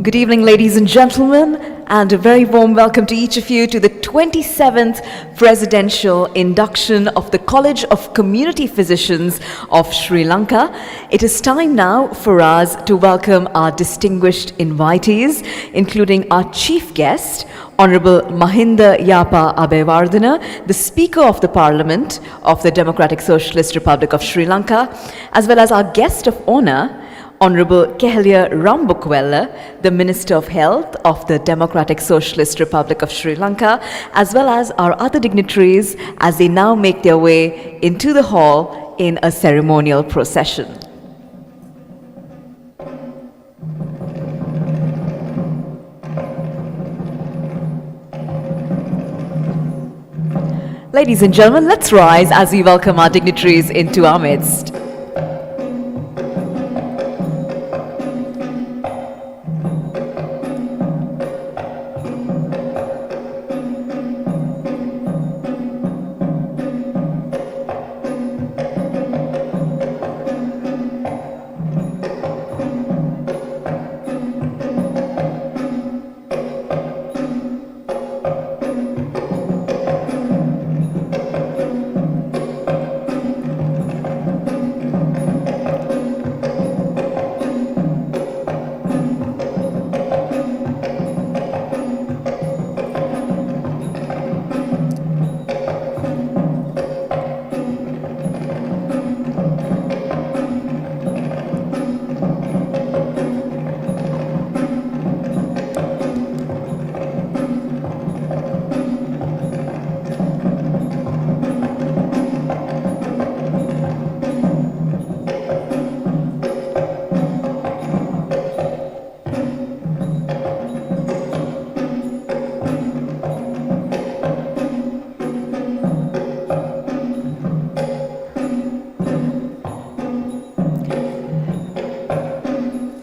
Good evening, ladies and gentlemen, and a very warm welcome to each of you to the 27th Presidential Induction of the College of Community Physicians of Sri Lanka. It is time now for us to welcome our distinguished invitees, including our chief guest, Honorable Mahinda Yapa Abeyewardena, the Speaker of the Parliament of the Democratic Socialist Republic of Sri Lanka, as well as our guest of honor, Honorable Kehelia Rambukwella, the Minister of Health of the Democratic Socialist Republic of Sri Lanka, as well as our other dignitaries as they now make their way into the hall in a ceremonial procession. Ladies and gentlemen, let's rise as we welcome our dignitaries into our midst.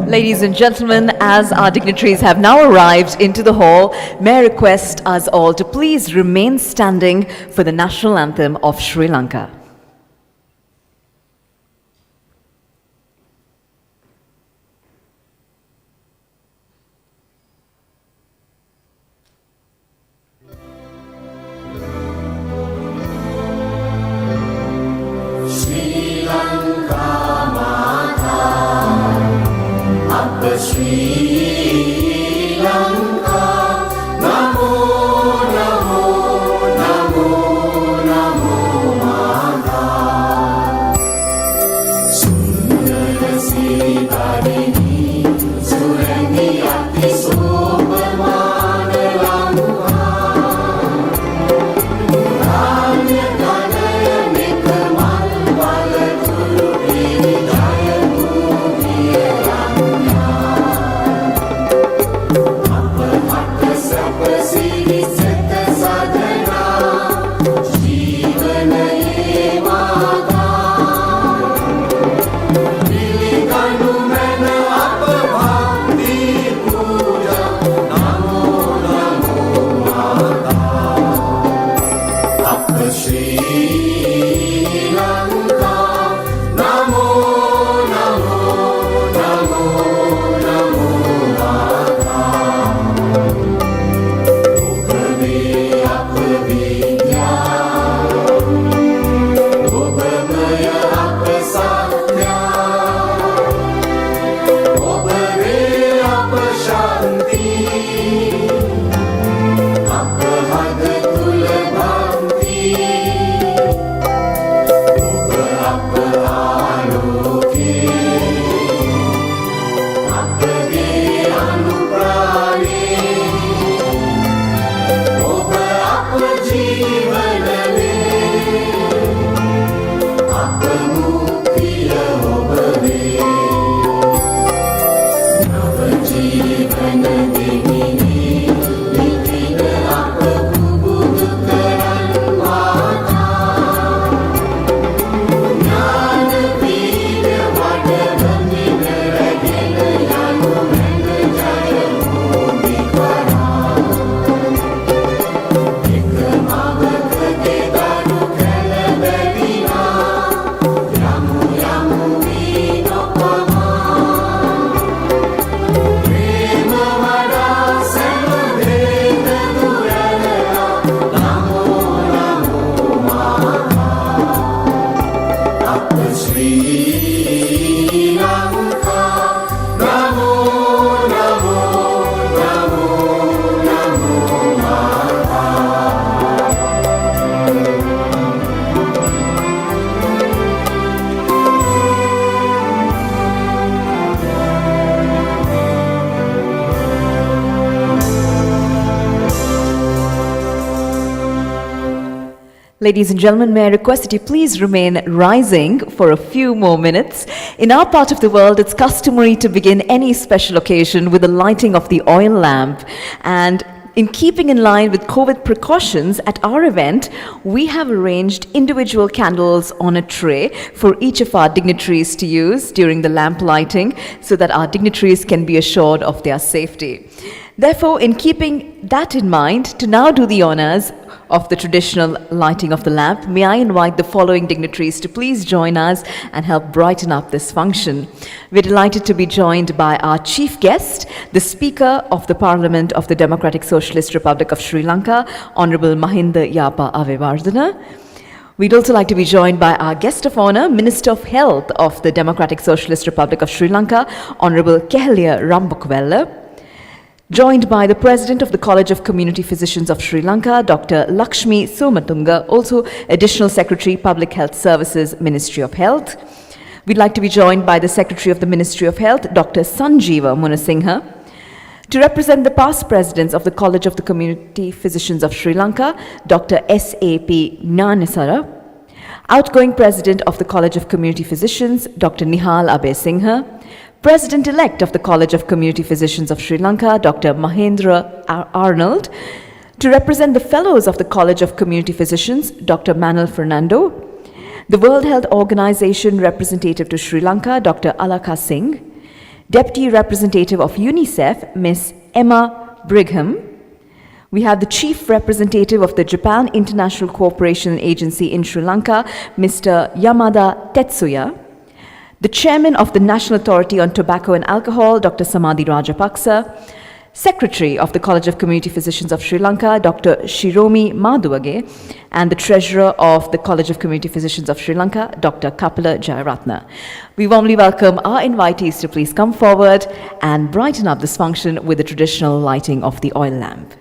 Ladies and gentlemen, as our dignitaries have now arrived into the hall, may I request us all to please remain standing for the national anthem of Sri Lanka. Sri Lanka, Namo, Namo, Namo, Namo Mata. Sundara Sitarini, Surani Ati Sobhamana Lanka. Ranya Ganaya Nikamal Valatulu Jaya Bhumiya Ranya. Prema Ladies and gentlemen, may I request that you please remain rising for a few more minutes. In our part of the world, it's customary to begin any special occasion with the lighting of the oil lamp. And in keeping in line with COVID precautions, at our event, we have arranged individual candles on a tray for each of our dignitaries to use during the lamp lighting so that our dignitaries can be assured of their safety. Therefore, in keeping that in mind, to now do the honors of the traditional lighting of the lamp, may I invite the following dignitaries to please join us and help brighten up this function. We're delighted to be joined by our chief guest, the Speaker of the Parliament of the Democratic Socialist Republic of Sri Lanka, Honorable Mahinda Yapa Avivardhana. We'd also like to be joined by our guest of honor, Minister of Health of the Democratic Socialist Republic of Sri Lanka, Honorable Kehelia Rambukwella. Joined by the President of the College of Community Physicians of Sri Lanka, Dr. Lakshmi Somatunga, also Additional Secretary, Public Health Services, Ministry of Health. We'd like to be joined by the Secretary of the Ministry of Health, Dr. Sanjeeva Munasinghe. To represent the past presidents of the College of the Community Physicians of Sri Lanka, Dr. S.A.P. Gnanesara. Outgoing President of the College of Community Physicians, Dr. Nihal Abesinghe. President-elect of the College of Community Physicians of Sri Lanka, Dr. Mahendra Arnold. To represent the Fellows of the College of Community Physicians, Dr. Manuel Fernando. The World Health Organization representative to Sri Lanka, Dr. Alaka Singh. Deputy Representative of UNICEF, Ms. Emma Brigham. We have the Chief Representative of the Japan International Cooperation Agency in Sri Lanka, Mr. Yamada Tetsuya. The Chairman of the National Authority on Tobacco and Alcohol, Dr. Samadhi Rajapaksa. Secretary of the College of Community Physicians of Sri Lanka, Dr. Shiromi Madhuage. And the Treasurer of the College of Community Physicians of Sri Lanka, Dr. Kapila Jayaratna. We warmly welcome our invitees to please come forward and brighten up this function with the traditional lighting of the oil lamp.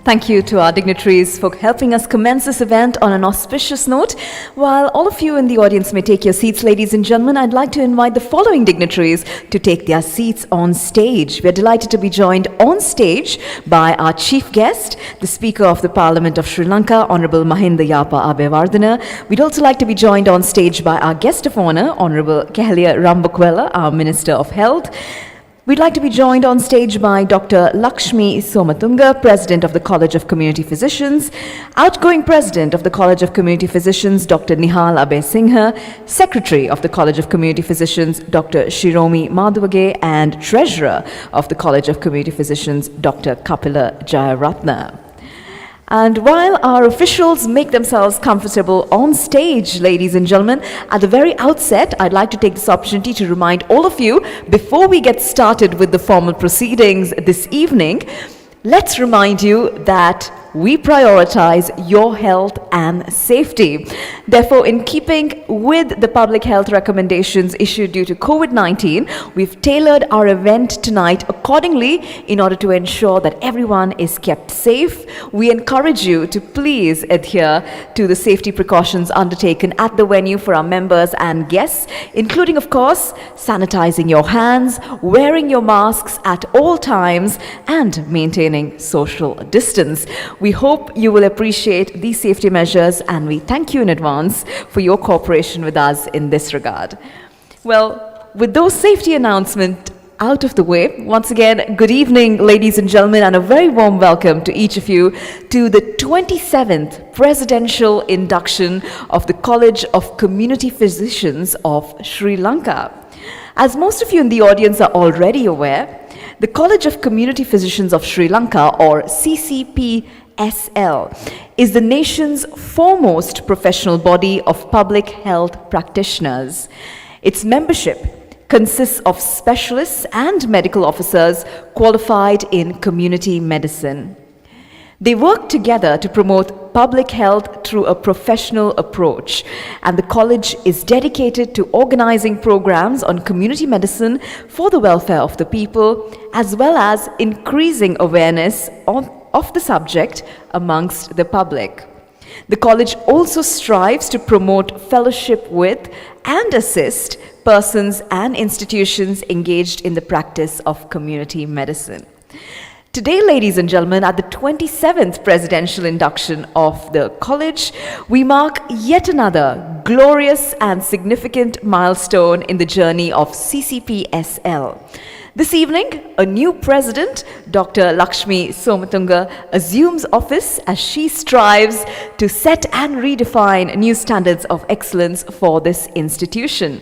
Thank you to our dignitaries for helping us commence this event on an auspicious note. While all of you in the audience may take your seats, ladies and gentlemen, I'd like to invite the following dignitaries to take their seats on stage. We're delighted to be joined on stage by our chief guest, the Speaker of the Parliament of Sri Lanka, Honorable Mahinda Yapa Abewardena. We'd also like to be joined on stage by our guest of honor, Honorable Kehalia Rambukwella, our Minister of Health. We'd like to be joined on stage by Dr. Lakshmi Somatunga, President of the College of Community Physicians, outgoing President of the College of Community Physicians, Dr. Nihal Abesinghe, Secretary of the College of Community Physicians, Dr. Shiromi Madhwage, and Treasurer of the College of Community Physicians, Dr. Kapila Jayaratna. And while our officials make themselves comfortable on stage, ladies and gentlemen, at the very outset, I'd like to take this opportunity to remind all of you, before we get started with the formal proceedings this evening, let's remind you that we prioritize your health and safety. Therefore, in keeping with the public health recommendations issued due to COVID-19, we've tailored our event tonight accordingly in order to ensure that everyone is kept safe. We encourage you to please adhere to the safety precautions undertaken at the venue for our members and guests, including, of course, sanitizing your hands, wearing your masks at all times, and maintaining social distance. We hope you will appreciate these safety measures, and we thank you in advance for your cooperation with us in this regard. Well, with those safety announcements out of the way, once again, good evening, ladies and gentlemen, and a very warm welcome to each of you to the 27th Presidential Induction of the College of Community Physicians of Sri Lanka. As most of you in the audience are already aware, the College of Community Physicians of Sri Lanka, or CCPSL, is the nation's foremost professional body of public health practitioners. Its membership consists of specialists and medical officers qualified in community medicine. They work together to promote public health through a professional approach, and the college is dedicated to organizing programs on community medicine for the welfare of the people, as well as increasing awareness of the subject amongst the public. The college also strives to promote fellowship with and assist persons and institutions engaged in the practice of community medicine. Today, ladies and gentlemen, at the 27th Presidential Induction of the College, we mark yet another glorious and significant milestone in the journey of CCPSL. This evening, a new president, Dr. Lakshmi Somatunga, assumes office as she strives to set and redefine new standards of excellence for this institution.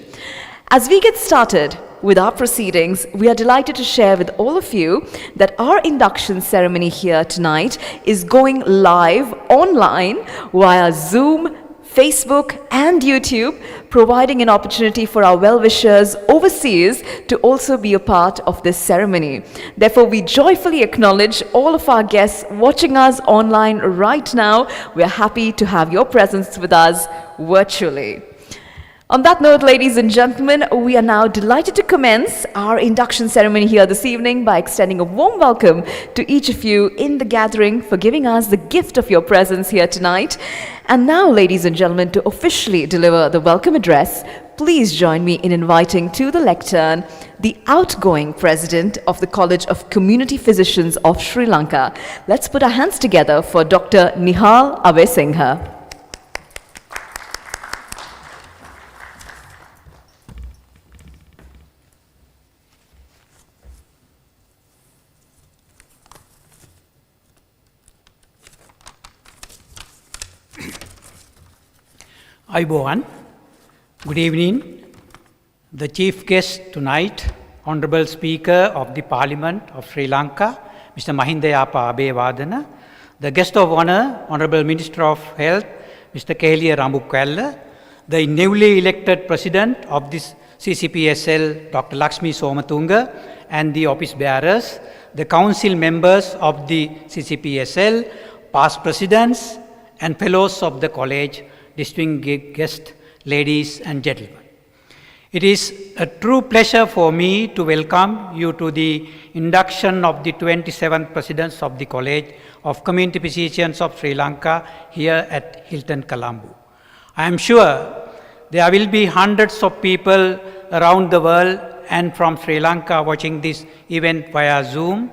As we get started with our proceedings, we are delighted to share with all of you that our induction ceremony here tonight is going live online via Zoom, Facebook, and YouTube, providing an opportunity for our well-wishers overseas to also be a part of this ceremony. Therefore, we joyfully acknowledge all of our guests watching us online right now. We are happy to have your presence with us virtually. On that note, ladies and gentlemen, we are now delighted to commence our induction ceremony here this evening by extending a warm welcome to each of you in the gathering for giving us the gift of your presence here tonight. And now, ladies and gentlemen, to officially deliver the welcome address, please join me in inviting to the lectern the outgoing President of the College of Community Physicians of Sri Lanka. Let's put our hands together for Dr. Nihal Abesinghe. Ayubowan. Good evening. The chief guest tonight, Honorable Speaker of the Parliament of Sri Lanka, Mr. Mahinda Yapa Abewardena. The guest of honor, Honorable Minister of Health, Mr. Kehalia Rambukwella. The newly elected President of this CCPSL, Dr. Lakshmi Somatunga, and the office bearers, the council members of the CCPSL, past presidents, and fellows of the college, distinguished guests, ladies and gentlemen. It is a true pleasure for me to welcome you to the induction of the 27th Presidents of the College of Community Physicians of Sri Lanka here at Hilton, Colombo. I am sure there will be hundreds of people around the world and from Sri Lanka watching this event via Zoom,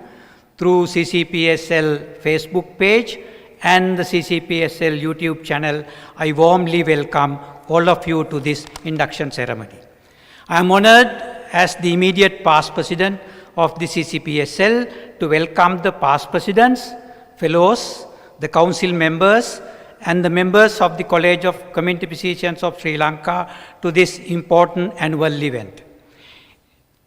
through CCPSL Facebook page and the CCPSL YouTube channel. I warmly welcome all of you to this induction ceremony. I am honored as the immediate past president of the CCPSL to welcome the past presidents, fellows, the council members, and the members of the College of Community Physicians of Sri Lanka to this important annual event.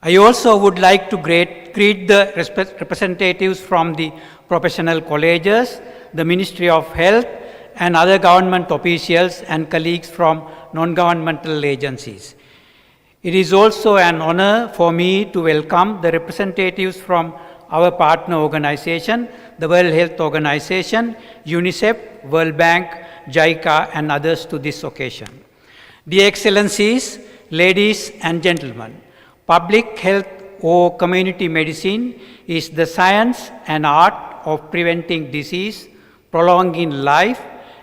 I also would like to greet the representatives from the professional colleges, the Ministry of Health, and other government officials and colleagues from non-governmental agencies. It is also an honor for me to welcome the representatives from our partner organization, the World Health Organization, UNICEF, World Bank, JICA, and others to this occasion. Dear Excellencies, ladies and gentlemen, public health or community medicine is the science and art of preventing disease, prolonging life,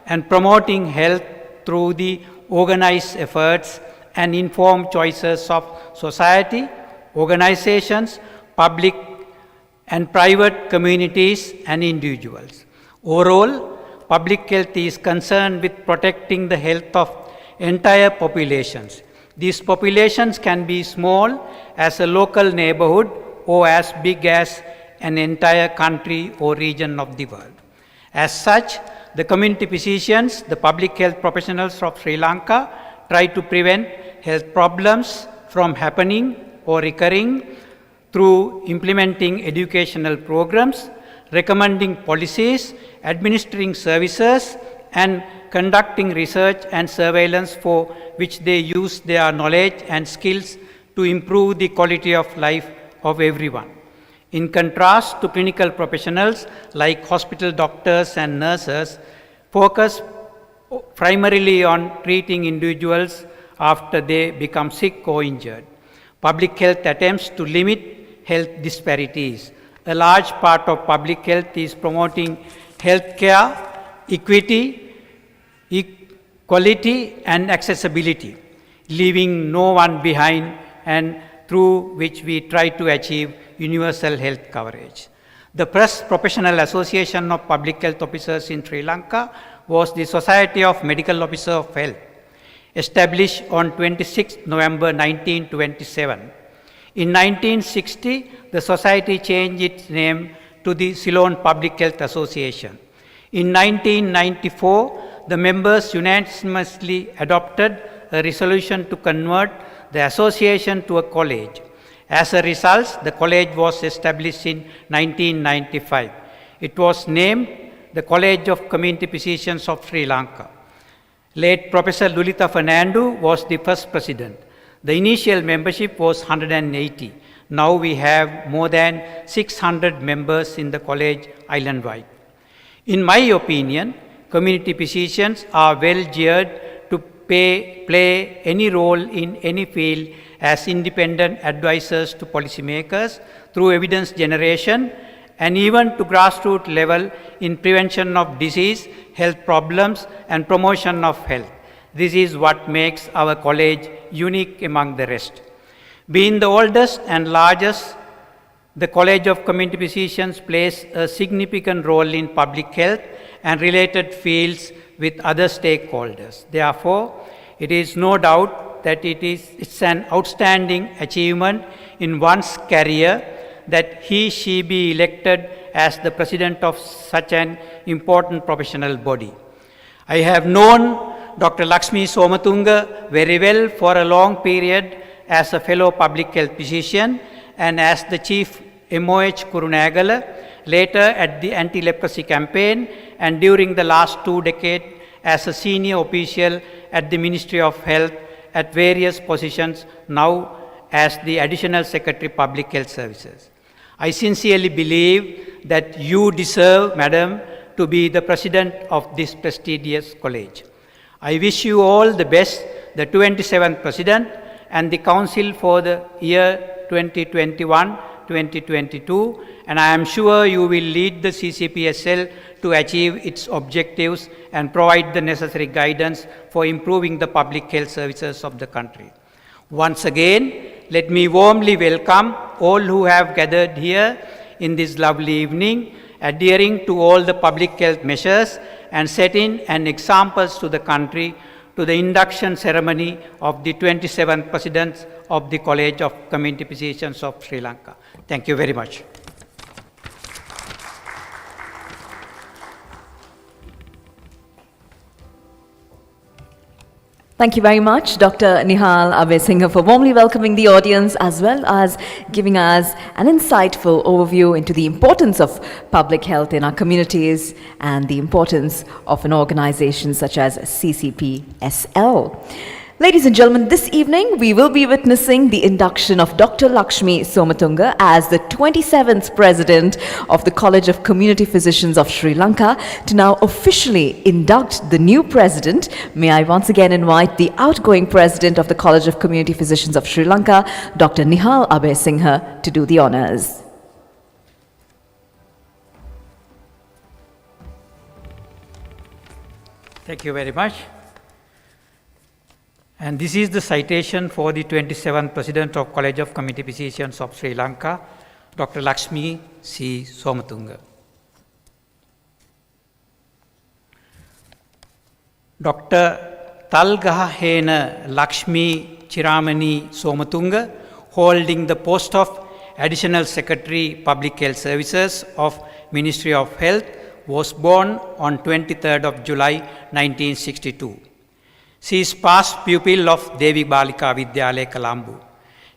and promoting health through the organized efforts and informed choices of society, organizations, public and private communities and individuals. Overall, public health is concerned with protecting the health of entire populations. These populations can be small as a local neighborhood or as big as an entire country or region of the world. As such, the community physicians, the public health professionals of Sri Lanka, try to prevent health problems from happening or recurring through implementing educational programs, recommending policies, administering services, and conducting research and surveillance for which they use their knowledge and skills to improve the quality of life of everyone. In contrast to clinical professionals like hospital doctors and nurses, focus primarily on treating individuals after they become sick or injured. Public health attempts to limit health disparities. A large part of public health is promoting health care, equity, equality, and accessibility, leaving no one behind, and through which we try to achieve universal health coverage. The first professional association of public health officers in Sri Lanka was the Society of Medical Officers of Health, established on 26 November 1927. In 1960, the society changed its name to the Ceylon Public Health Association. In 1994, the members unanimously adopted a resolution to convert the association to a college. As a result, the college was established in 1995. It was named the College of Community Physicians of Sri Lanka. Late Professor Lulitha Fernandu was the first president. The initial membership was 180. Now we have more than 600 members in the college island-wide. In my opinion, community physicians are well geared to play any role in any field as independent advisors to policymakers through evidence generation and even to grassroots level in prevention of disease, health problems, and promotion of health. This is what makes our college unique among the rest. Being the oldest and largest, the College of Community Physicians plays a significant role in public health and related fields with other stakeholders. Therefore, it is no doubt that it's an outstanding achievement in one's career that she be elected as the president of such an important professional body. I have known Dr. Lakshmi Somatunga very well for a long period as a fellow public health physician and as the chief MOH Kurunagala, later at the anti-leprosy campaign, and during the last 2 decades as a senior official at the Ministry of Health at various positions, now as the Additional Secretary Public Health Services. I sincerely believe that you deserve, Madam, to be the president of this prestigious college. I wish you all the best, the 27th President, and the Council for the year 2021-2022, and I am sure you will lead the CCPSL to achieve its objectives and provide the necessary guidance for improving the public health services of the country. Once again, let me warmly welcome all who have gathered here in this lovely evening, adhering to all the public health measures and setting an examples to the country to the induction ceremony of the 27th President of the College of Community Physicians of Sri Lanka. Thank you very much. Thank you very much, Dr. Nihal Abesinghe, for warmly welcoming the audience as well as giving us an insightful overview into the importance of public health in our communities and the importance of an organization such as CCPSL. Ladies and gentlemen, this evening we will be witnessing the induction of Dr. Lakshmi Somatunga as the 27th President of the College of Community Physicians of Sri Lanka to now officially induct the new President. May I once again invite the outgoing President of the College of Community Physicians of Sri Lanka, Dr. Nihal Abesinghe, to do the honours. Thank you very much. And this is the citation for the 27th President of College of Community Physicians of Sri Lanka, Dr. Lakshmi C. Somatunga. Dr. Talgahena Lakshmi Chiramani Somatunga, holding the post of Additional Secretary Public Health Services of Ministry of Health, was born on 23rd of July 1962. She is past pupil of Devi Balika Vidyalaya, Colombo.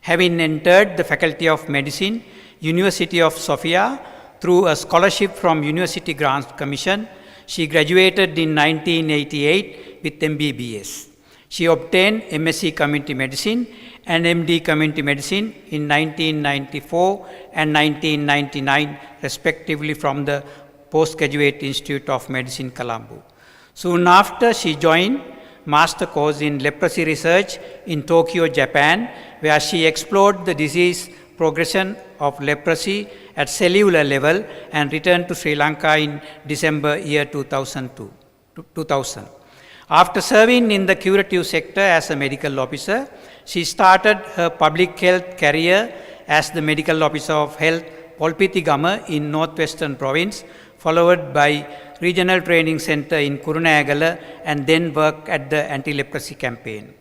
Having entered the Faculty of Medicine, University of Sofia, through a scholarship from University Grants Commission, she graduated in 1988 with MBBS. She obtained MSc Community Medicine and MD Community Medicine in 1994 and 1999, respectively, from the Postgraduate Institute of Medicine, Colombo. Soon after, she joined master course in leprosy research in Tokyo, Japan, where she explored the disease progression of leprosy at cellular level and returned to Sri Lanka in December year 2000. After serving in the curative sector as a medical officer, she started her public health career as the medical officer of health Polpithigama in Northwestern Province, followed by Regional Training Center in Kurunegala, and then worked at the anti-leprosy campaign.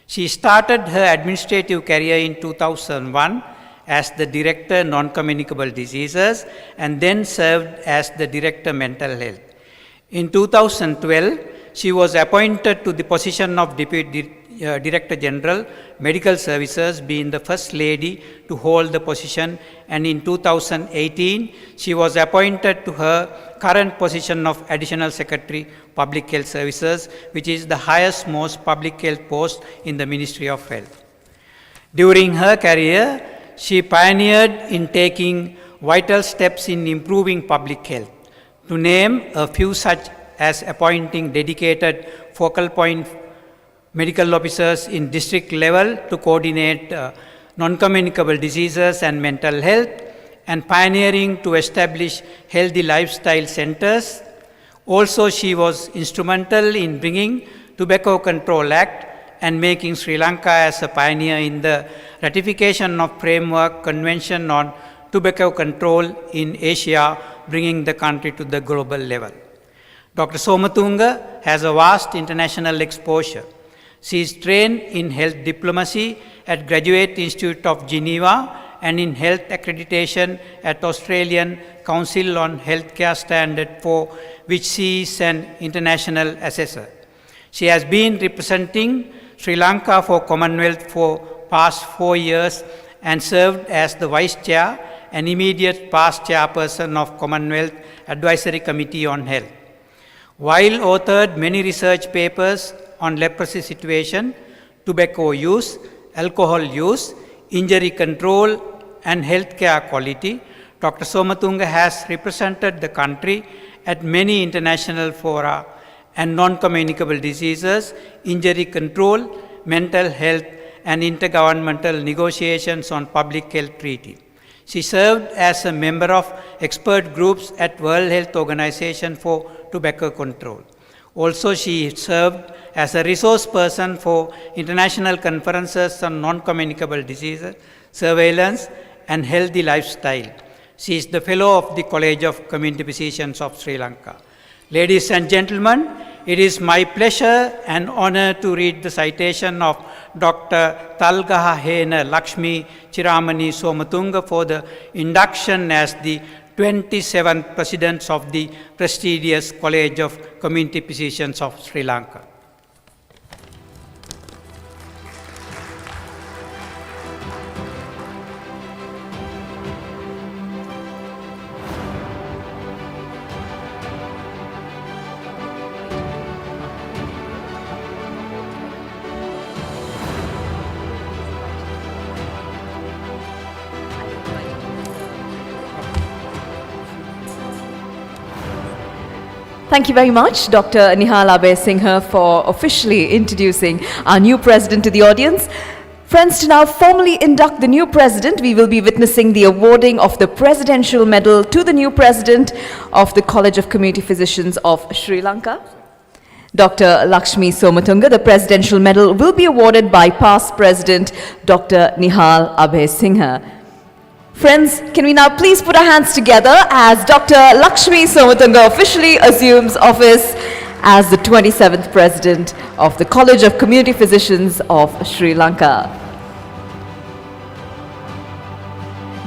She started her administrative career in 2001 as the Director Non-Communicable Diseases and then served as the Director Mental Health. In 2012, she was appointed to the position of Deputy Director General Medical Services, being the first lady to hold the position, and in 2018 she was appointed to her current position of Additional Secretary Public Health Services, which is the highest most public health post in the Ministry of Health. During her career, she pioneered in taking vital steps in improving public health. To name a few, such as appointing dedicated focal point medical officers in district level to coordinate non-communicable diseases and mental health, and pioneering to establish healthy lifestyle centers. Also, she was instrumental in bringing Tobacco Control Act and making Sri Lanka as a pioneer in the ratification of Framework Convention on Tobacco Control in Asia, bringing the country to the global level. Dr. Somatunga has a vast international exposure. She is trained in health diplomacy at Graduate Institute of Geneva and in health accreditation at Australian Council on Healthcare Standard, for which she is an international assessor. She has been representing Sri Lanka for Commonwealth for past 4 years and served as the Vice Chair and immediate past Chairperson of Commonwealth Advisory Committee on Health. While authored many research papers on leprosy situation, tobacco use, alcohol use, injury control, and healthcare quality, Dr. Somatunga has represented the country at many international fora and non-communicable diseases, injury control, mental health, and intergovernmental negotiations on public health treaty. She served as a member of expert groups at World Health Organization for Tobacco Control. Also, she served as a resource person for international conferences on non-communicable diseases, surveillance, and healthy lifestyle. She is the fellow of the College of Community Physicians of Sri Lanka. Ladies and gentlemen, it is my pleasure and honor to read the citation of Dr. Talgaha Hena Lakshmi Chiramani Somatunga for the induction as the 27th President of the prestigious College of Community Physicians of Sri Lanka. Thank you very much, Dr. Nihal Abhay Singha, for officially introducing our new president to the audience. Friends, to now formally induct the new president, we will be witnessing the awarding of the Presidential Medal to the new president of the College of Community Physicians of Sri Lanka. Dr. Lakshmi Somatunga, the Presidential Medal will be awarded by past President Dr. Nihal Abhay Singha. Friends, can we now please put our hands together as Dr. Lakshmi Somatunga officially assumes office as the 27th President of the College of Community Physicians of Sri Lanka.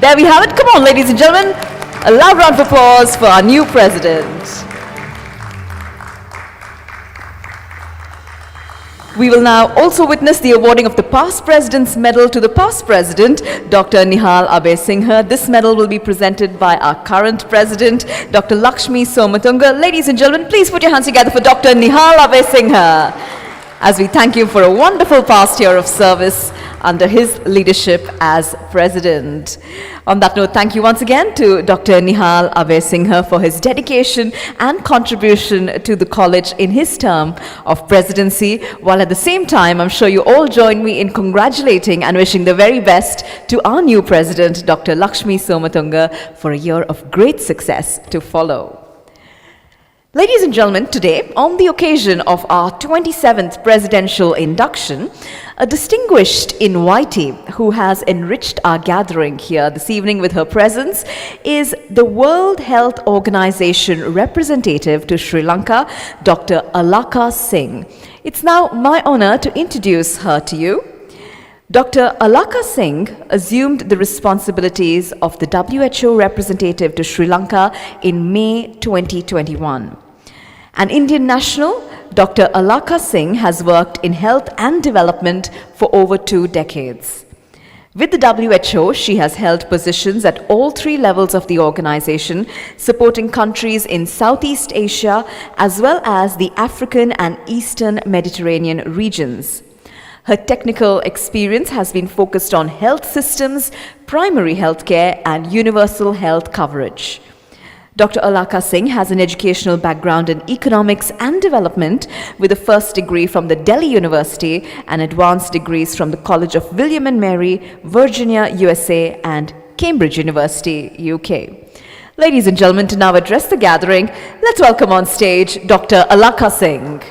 There we have it. Come on, ladies and gentlemen. A loud round of applause for our new President. We will now also witness the awarding of the past President's Medal to the past President, Dr. Nihal Abhay Singha. This medal will be presented by our current President, Dr. Lakshmi Somatunga. Ladies and gentlemen, please put your hands together for Dr. Nihal Abhay Singha as we thank you for a wonderful past year of service under his leadership as President. On that note, thank you once again to Dr. Nihal Abhay Singha for his dedication and contribution to the college in his term of presidency, while at the same time, I'm sure you all join me in congratulating and wishing the very best to our new President, Dr. Lakshmi Somatunga, for a year of great success to follow. Ladies and gentlemen, today, on the occasion of our 27th presidential induction, a distinguished invitee who has enriched our gathering here this evening with her presence is the World Health Organization representative to Sri Lanka, Dr. Alaka Singh. It's now my honor to introduce her to you. Dr. Alaka Singh assumed the responsibilities of the WHO representative to Sri Lanka in May 2021. An Indian national, Dr. Alaka Singh has worked in health and development for over 2 decades. With the WHO, she has held positions at all 3 levels of the organization, supporting countries in Southeast Asia as well as the African and Eastern Mediterranean regions. Her technical experience has been focused on health systems, primary health care, and universal health coverage. Dr. Alaka Singh has an educational background in economics and development with a first degree from the Delhi University and advanced degrees from the College of William and Mary, Virginia, USA, and Cambridge University, UK. Ladies and gentlemen, to now address the gathering, let's welcome on stage Dr. Alaka Singh.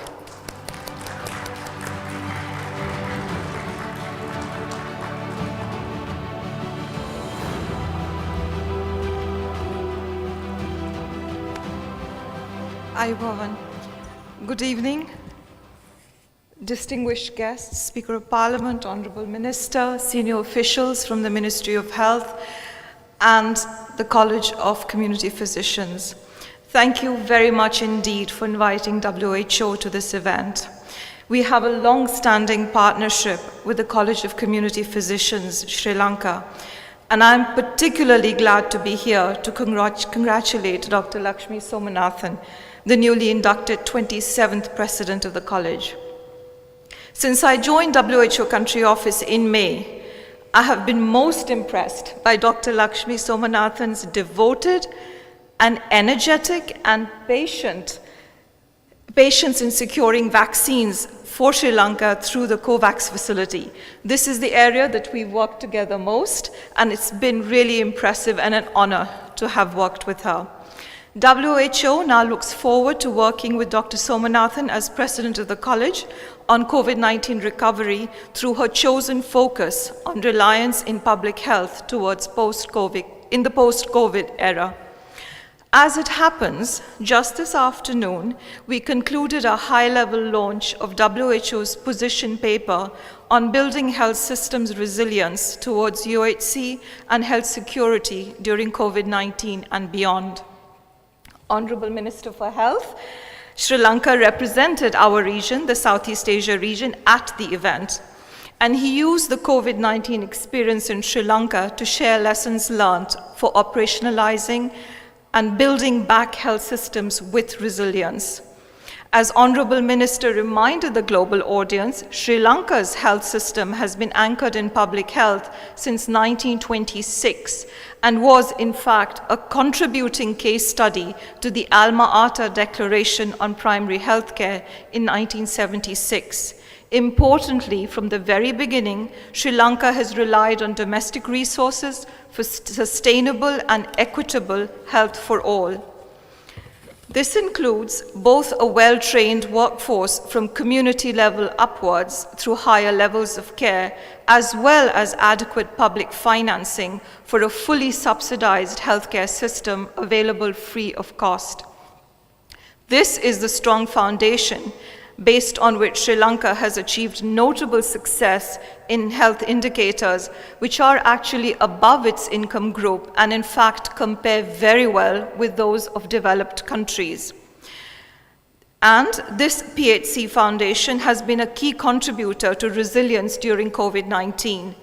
Ayubovan. Good evening, distinguished guests, Speaker of Parliament, Honourable Minister, senior officials from the Ministry of Health and the College of Community Physicians. Thank you very much indeed for inviting WHO to this event. We have a long-standing partnership with the College of Community Physicians, Sri Lanka, and I'm particularly glad to be here to congratulate Dr. Lakshmi Somanathan, the newly inducted 27th President of the College. Since I joined WHO Country Office in May, I have been most impressed by Dr. Lakshmi Somanathan's devoted and energetic and patient patience in securing vaccines for Sri Lanka through the COVAX facility. This is the area that we've worked together most, and it's been really impressive and an honor to have worked with her. WHO now looks forward to working with Dr. Somanathan as president of the college on COVID-19 recovery through her chosen focus on reliance in public health towards in the post-COVID era. As it happens, just this afternoon, we concluded a high-level launch of WHO's position paper on building health systems resilience towards UHC and health security during COVID-19 and beyond. Honorable Minister for Health, Sri Lanka represented our region, the Southeast Asia region, at the event. And he used the COVID-19 experience in Sri Lanka to share lessons learned for operationalizing and building back health systems with resilience. As Honorable Minister reminded the global audience, Sri Lanka's health system has been anchored in public health since 1926 and was, in fact, a contributing case study to the Alma Ata Declaration on Primary Healthcare in 1976. Importantly, from the very beginning, Sri Lanka has relied on domestic resources for sustainable and equitable health for all. This includes both a well-trained workforce from community level upwards through higher levels of care, as well as adequate public financing for a fully subsidized healthcare system available free of cost. This is the strong foundation based on which Sri Lanka has achieved notable success in health indicators, which are actually above its income group and in fact compare very well with those of developed countries. And this PHC Foundation has been a key contributor to resilience during COVID-19.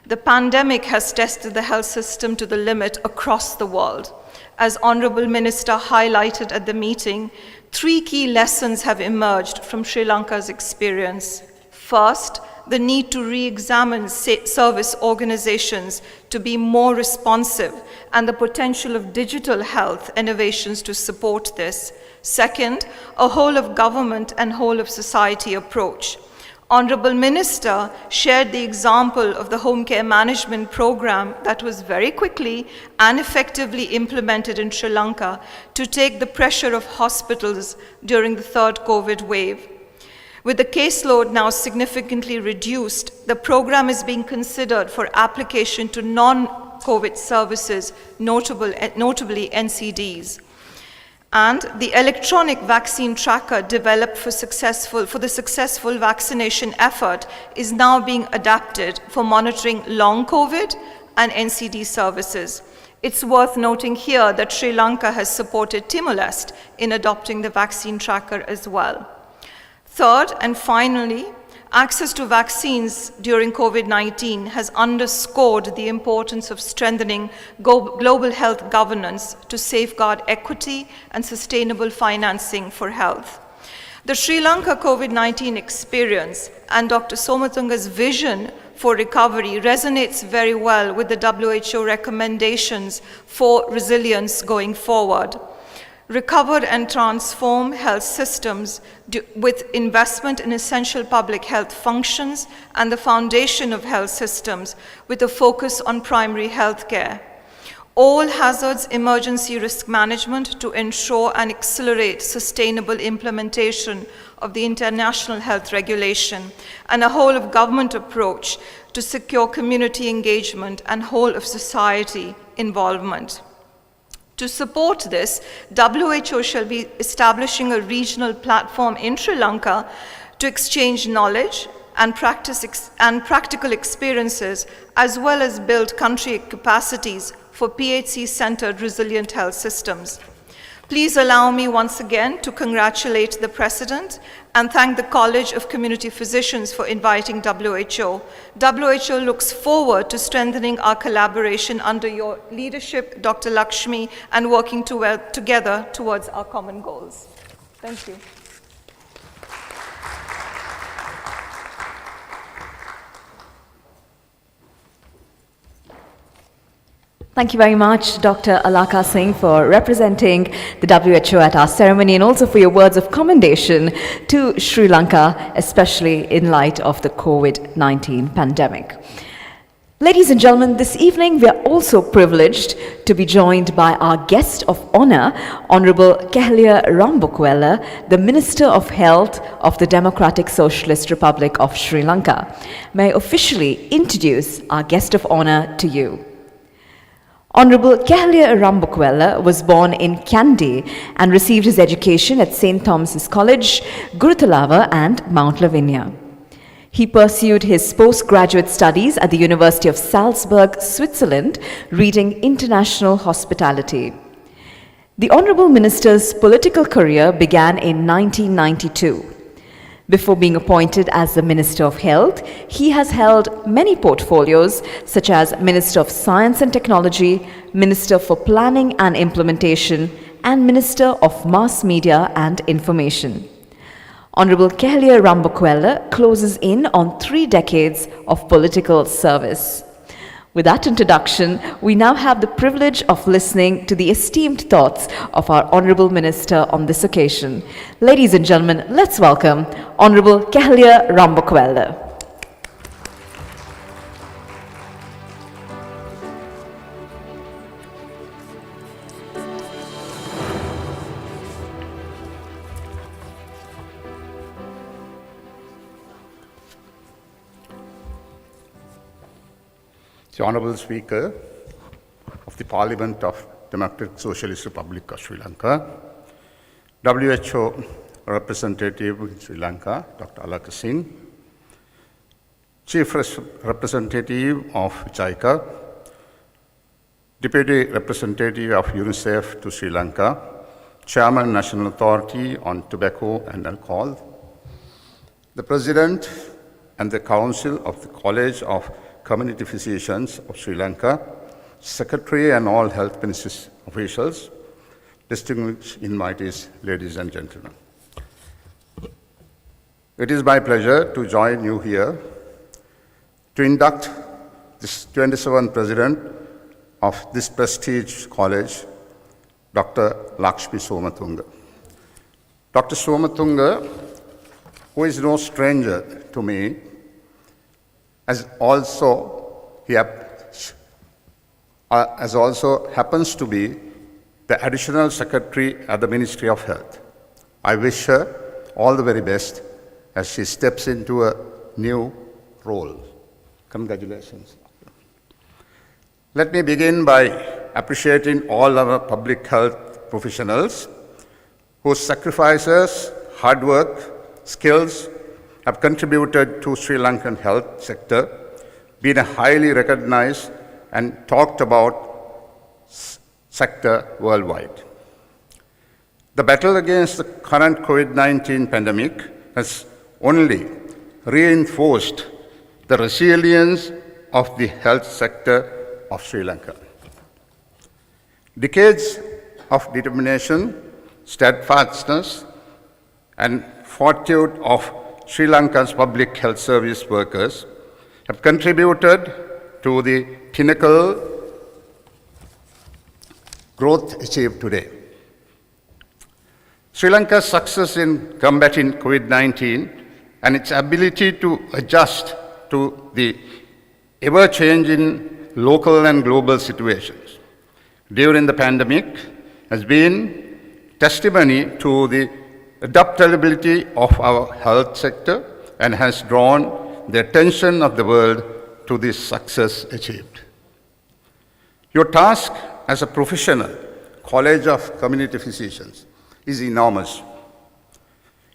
The pandemic has tested the health system to the limit across the world. As Honorable Minister highlighted at the meeting, 3 key lessons have emerged from Sri Lanka's experience. First, the need to re-examine service organizations to be more responsive and the potential of digital health innovations to support this. Second, a whole of government and whole of society approach. Honorable Minister shared the example of the home care management program that was very quickly and effectively implemented in Sri Lanka to take the pressure of hospitals during the 3rd COVID wave. With the caseload now significantly reduced, the program is being considered for application to non-COVID services, notably NCDs. And the electronic vaccine tracker developed for the successful vaccination effort is now being adapted for monitoring long COVID and NCD services. It's worth noting here that Sri Lanka has supported Timor-Leste in adopting the vaccine tracker as well. Third, and finally, access to vaccines during COVID-19 has underscored the importance of strengthening global health governance to safeguard equity and sustainable financing for health. The Sri Lanka COVID-19 experience and Dr. Somatunga's vision for recovery resonates very well with the WHO recommendations for resilience going forward. Recover and transform health systems with investment in essential public health functions and the foundation of health systems with a focus on primary health care. All hazards emergency risk management to ensure and accelerate sustainable implementation of the international health regulation and a whole of government approach to secure community engagement and whole of society involvement. To support this, WHO shall be establishing a regional platform in Sri Lanka to exchange knowledge and practical experiences, as well as build country capacities for PHC-centered resilient health systems. Please allow me once again to congratulate the President and thank the College of Community Physicians for inviting WHO. WHO looks forward to strengthening our collaboration under your leadership, Dr. Lakshmi, and working together towards our common goals. Thank you. Thank you very much, Dr. Alaka Singh, for representing the WHO at our ceremony and also for your words of commendation to Sri Lanka, especially in light of the COVID-19 pandemic. Ladies and gentlemen, this evening we are also privileged to be joined by our guest of honor, Honorable Kehlia Rambukwella, the Minister of Health of the Democratic Socialist Republic of Sri Lanka. May I officially introduce our guest of honor to you. Honorable Kehlia Rambukwella was born in Kandy and received his education at St. Thomas's College, Gurutalava and Mount Lavinia. He pursued his postgraduate studies at the University of Salzburg, Switzerland, reading International Hospitality. The Honorable Minister's political career began in 1992. Before being appointed as the Minister of Health, he has held many portfolios such as Minister of Science and Technology, Minister for Planning and Implementation, and Minister of Mass Media and Information. Honorable Kehlia Rambukwella closes in on 3 decades of political service. With that introduction, we now have the privilege of listening to the esteemed thoughts of our Honorable Minister on this occasion. Ladies and gentlemen, let's welcome Honorable Kehlia Rambukwella. The Honourable Speaker of the Parliament of Democratic Socialist Republic of Sri Lanka, WHO Representative in Sri Lanka, Dr. Alaka Singh, Chief Representative of JICA, Deputy Representative of UNICEF to Sri Lanka, Chairman National Authority on Tobacco and Alcohol, the President and the Council of the College of Community Physicians of Sri Lanka, Secretary and all health ministry officials, distinguished invitees, ladies and gentlemen. It is my pleasure to join you here to induct this 27th President of this prestige college, Dr. Lakshmi Somatunga. Dr. Somatunga, who is no stranger to me, as also happens to be the Additional Secretary at the Ministry of Health. I wish her all the very best as she steps into a new role. Congratulations. Let me begin by appreciating all our public health professionals whose sacrifices, hard work, skills have contributed to Sri Lankan health sector, been a highly recognized and talked about sector worldwide. The battle against the current COVID-19 pandemic has only reinforced the resilience of the health sector of Sri Lanka. Decades of determination, steadfastness, and fortitude of Sri Lanka's public health service workers have contributed to the pinnacle growth achieved today. Sri Lanka's success in combating COVID-19 and its ability to adjust to the ever-changing local and global situations during the pandemic has been testimony to the adaptability of our health sector and has drawn the attention of the world to this success achieved. Your task as a professional College of Community Physicians is enormous,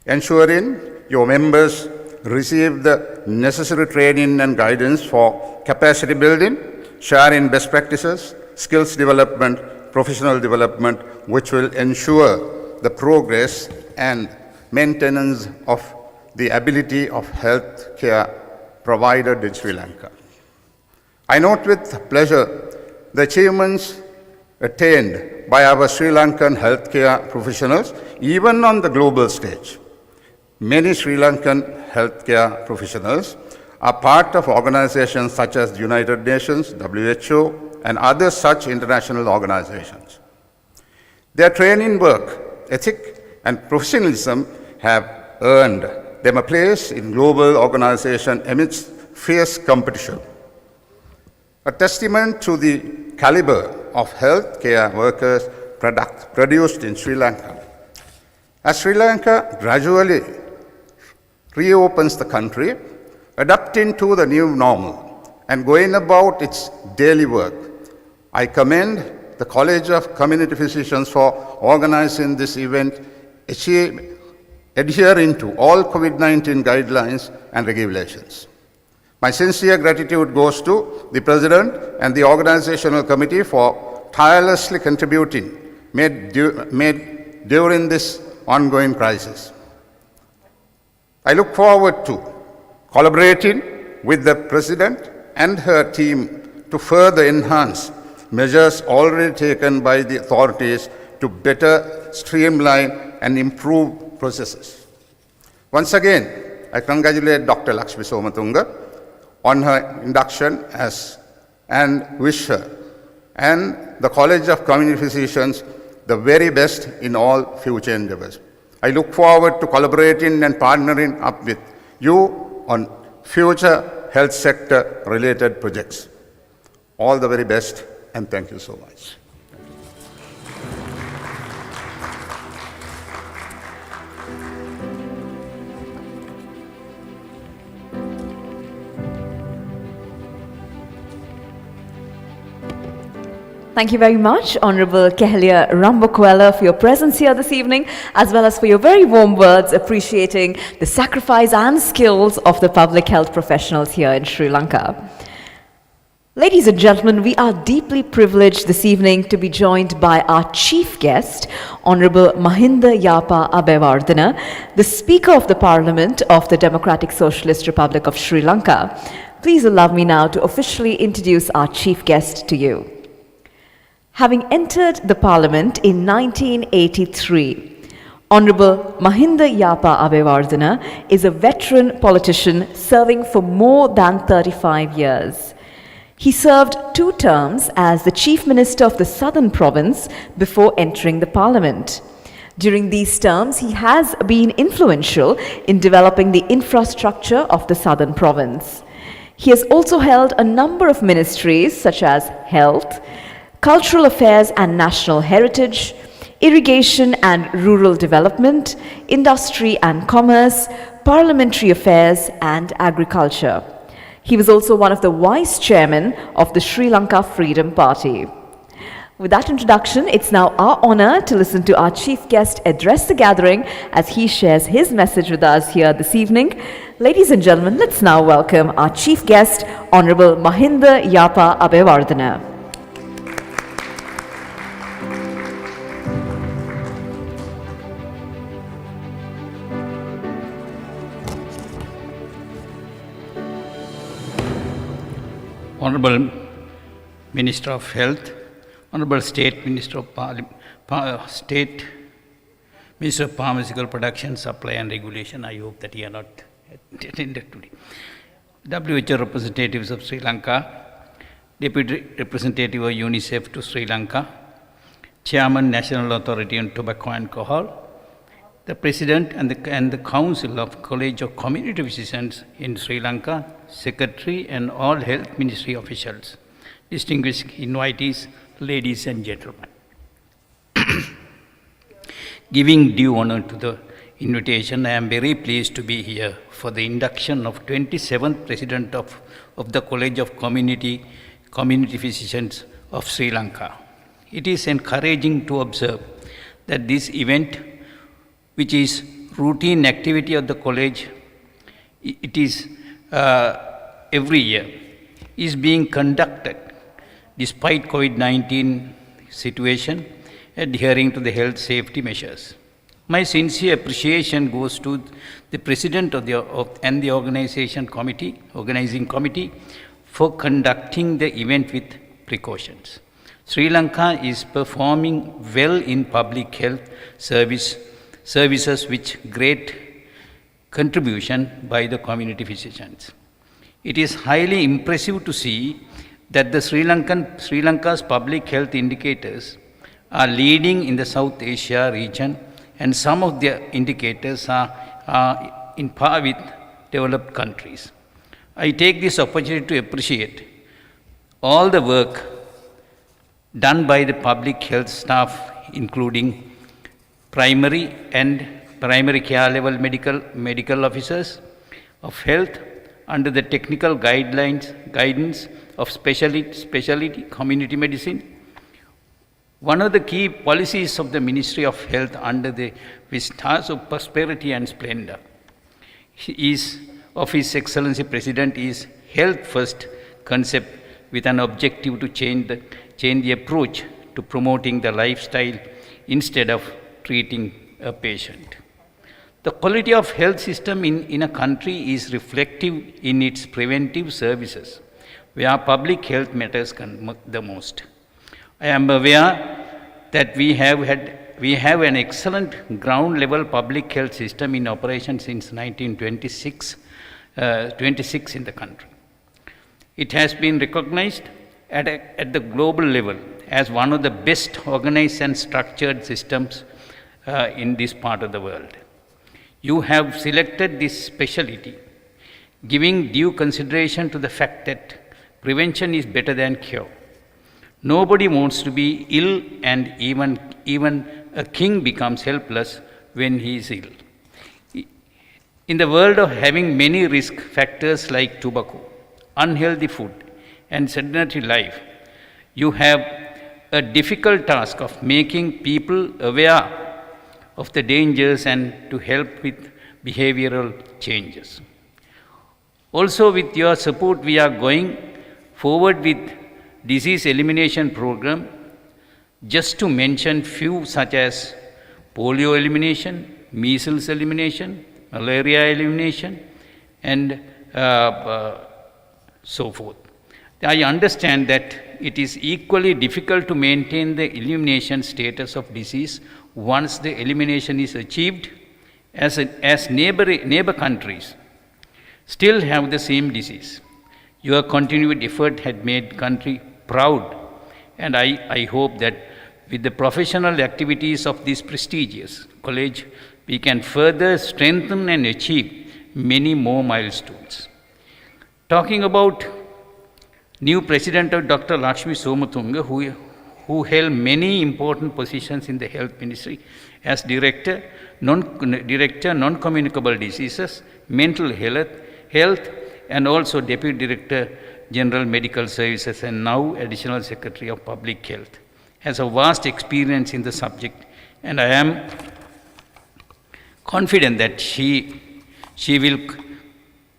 ensuring your members receive the necessary training and guidance for capacity building, sharing best practices, skills development, professional development, which will ensure the progress and maintenance of the ability of health care provided in Sri Lanka. I note with pleasure the achievements attained by our Sri Lankan healthcare professionals, even on the global stage. Many Sri Lankan healthcare professionals are part of organizations such as the United Nations, WHO, and other such international organizations. Their training work, ethic, and professionalism have earned them a place in global organization amidst fierce competition. A testament to the caliber of healthcare workers produced in Sri Lanka. As Sri Lanka gradually reopens the country, adapting to the new normal and going about its daily work, I commend the College of Community Physicians for organizing this event, adhering to all COVID-19 guidelines and regulations. My sincere gratitude goes to the President and the Organizational Committee for tirelessly contributing made during this ongoing crisis. I look forward to collaborating with the President and her team to further enhance measures already taken by the authorities to better streamline and improve processes. Once again, I congratulate Dr. Lakshmi Somatunga on her induction and wish her and the College of Community Physicians the very best in all future endeavors. I look forward to collaborating and partnering up with you on future health sector related projects. All the very best, and thank you so much. Thank you very much, Honorable Kehelia Rambokwela, for your presence here this evening, as well as for your very warm words appreciating the sacrifice and skills of the public health professionals here in Sri Lanka. Ladies and gentlemen, we are deeply privileged this evening to be joined by our chief guest, Honorable Mahinda Yapa Abewardena, the Speaker of the Parliament of the Democratic Socialist Republic of Sri Lanka. Please allow me now to officially introduce our chief guest to you. Having entered the Parliament in 1983, Honorable Mahinda Yapa Abewardena is a veteran politician serving for more than 35 years. He served 2 terms as the Chief Minister of the Southern Province before entering the Parliament. During these terms, he has been influential in developing the infrastructure of the Southern Province. He has also held a number of ministries such as Health, Cultural Affairs and National Heritage, Irrigation and Rural Development, Industry and Commerce, Parliamentary Affairs and Agriculture. He was also one of the Vice Chairmen of the Sri Lanka Freedom Party. With that introduction, it's now our honor to listen to our chief guest address the gathering as he shares his message with us here this evening. Ladies and gentlemen, let's now welcome our chief guest, Honorable Mahinda Yapa Abewardena. Honorable Minister of Health, Honorable State Minister of State Minister of Pharmaceutical Production, Supply and Regulation. I hope that you are not attended today. WHO representatives of Sri Lanka, Deputy Representative of UNICEF to Sri Lanka, Chairman National Authority on Tobacco and Alcohol, the President and the Council of College of Community Physicians in Sri Lanka, Secretary and all Health Ministry officials, distinguished invitees, ladies and gentlemen. Giving due honor to the invitation, I am very pleased to be here for the induction of 27th President of the College of Community Physicians of Sri Lanka. It is encouraging to observe that this event, which is routine activity of the college, it is every year, is being conducted despite COVID-19 situation, adhering to the health safety measures. My sincere appreciation goes to the President of the organizing committee for conducting the event with precautions. Sri Lanka is performing well in public health services with great contribution by the community physicians. It is highly impressive to see that the Sri Lanka's public health indicators are leading in the South Asia region, and some of their indicators are in par with developed countries. I take this opportunity to appreciate all the work done by the public health staff, including primary and primary care level medical officers of health under the technical guidance of specialty community medicine. One of the key policies of the Ministry of Health under the Vistas of Prosperity and Splendor of His Excellency President is Health First concept with an objective to change the approach to promoting the lifestyle instead of treating a patient. The quality of health system in a country is reflective in its preventive services, where public health matters the most. I am aware that we have an excellent ground level public health system in operation since 1926 in the country. It has been recognized at the global level as one of the best organized and structured systems in this part of the world. You have selected this specialty, giving due consideration to the fact that prevention is better than cure. Nobody wants to be ill, and even a king becomes helpless when he is ill. In the world of having many risk factors like tobacco, unhealthy food, and sedentary life, you have a difficult task of making people aware of the dangers and to help with behavioral changes. Also, with your support, we are going forward with disease elimination program, just to mention few such as polio elimination, measles elimination, malaria elimination, and so forth. I understand that it is equally difficult to maintain the elimination status of disease once the elimination is achieved, as neighbor countries still have the same disease. Your continued effort had made country proud, and I hope that with the professional activities of this prestigious college, we can further strengthen and achieve many more milestones. Talking about new President of Dr. Lakshmi Somatunga, who held many important positions in the Health Ministry as Director, Non-Communicable Diseases, Mental Health, and also Deputy Director, General Medical Services, and now Additional Secretary of Public Health, has a vast experience in the subject, and I am confident that she will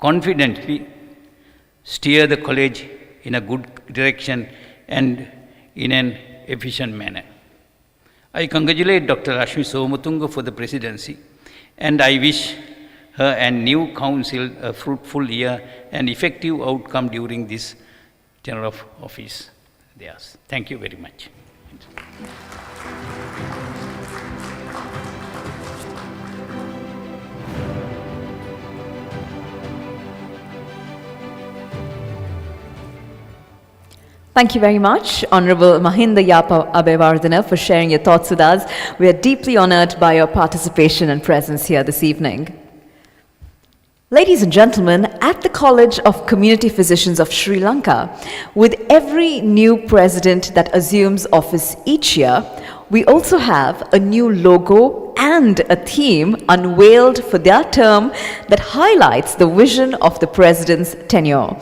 confidently steer the college in a good direction and in an efficient manner. I congratulate Dr. Lakshmi Somatunga for the presidency, and I wish her and new council a fruitful year and effective outcome during this tenure of office theirs. Thank you very much. Thank you very much, Honorable Mahinda Yapa Abewardena, for sharing your thoughts with us. We are deeply honored by your participation and presence here this evening. Ladies and gentlemen, at the College of Community Physicians of Sri Lanka, with every new president that assumes office each year, we also have a new logo and a theme unveiled for their term that highlights the vision of the president's tenure.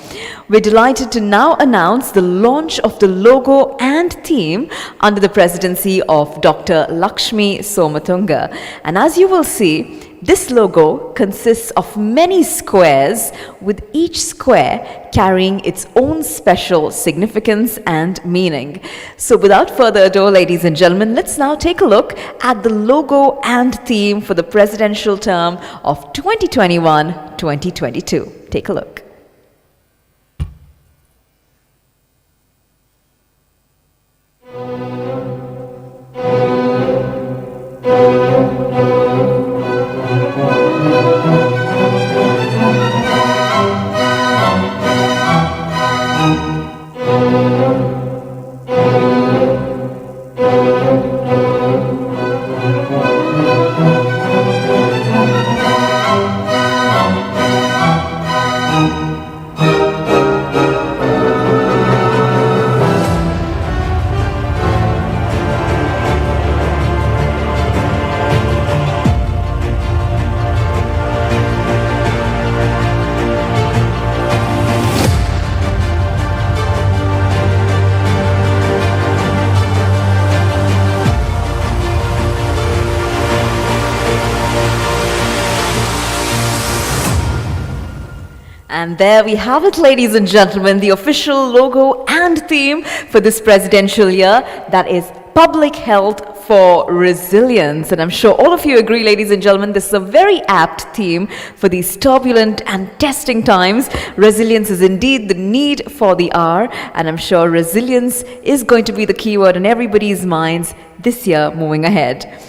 We're delighted to now announce the launch of the logo and theme under the presidency of Dr. Lakshmi Somatunga. And as you will see, this logo consists of many squares, with each square carrying its own special significance and meaning. So without further ado, ladies and gentlemen, let's now take a look at the logo and theme for the presidential term of 2021-2022. Take a look. And there we have it, ladies and gentlemen, the official logo and theme for this presidential year, that is Public Health for Resilience. And I'm sure all of you agree, ladies and gentlemen, this is a very apt theme for these turbulent and testing times. Resilience is indeed the need for the hour, and I'm sure resilience is going to be the keyword in everybody's minds this year moving ahead.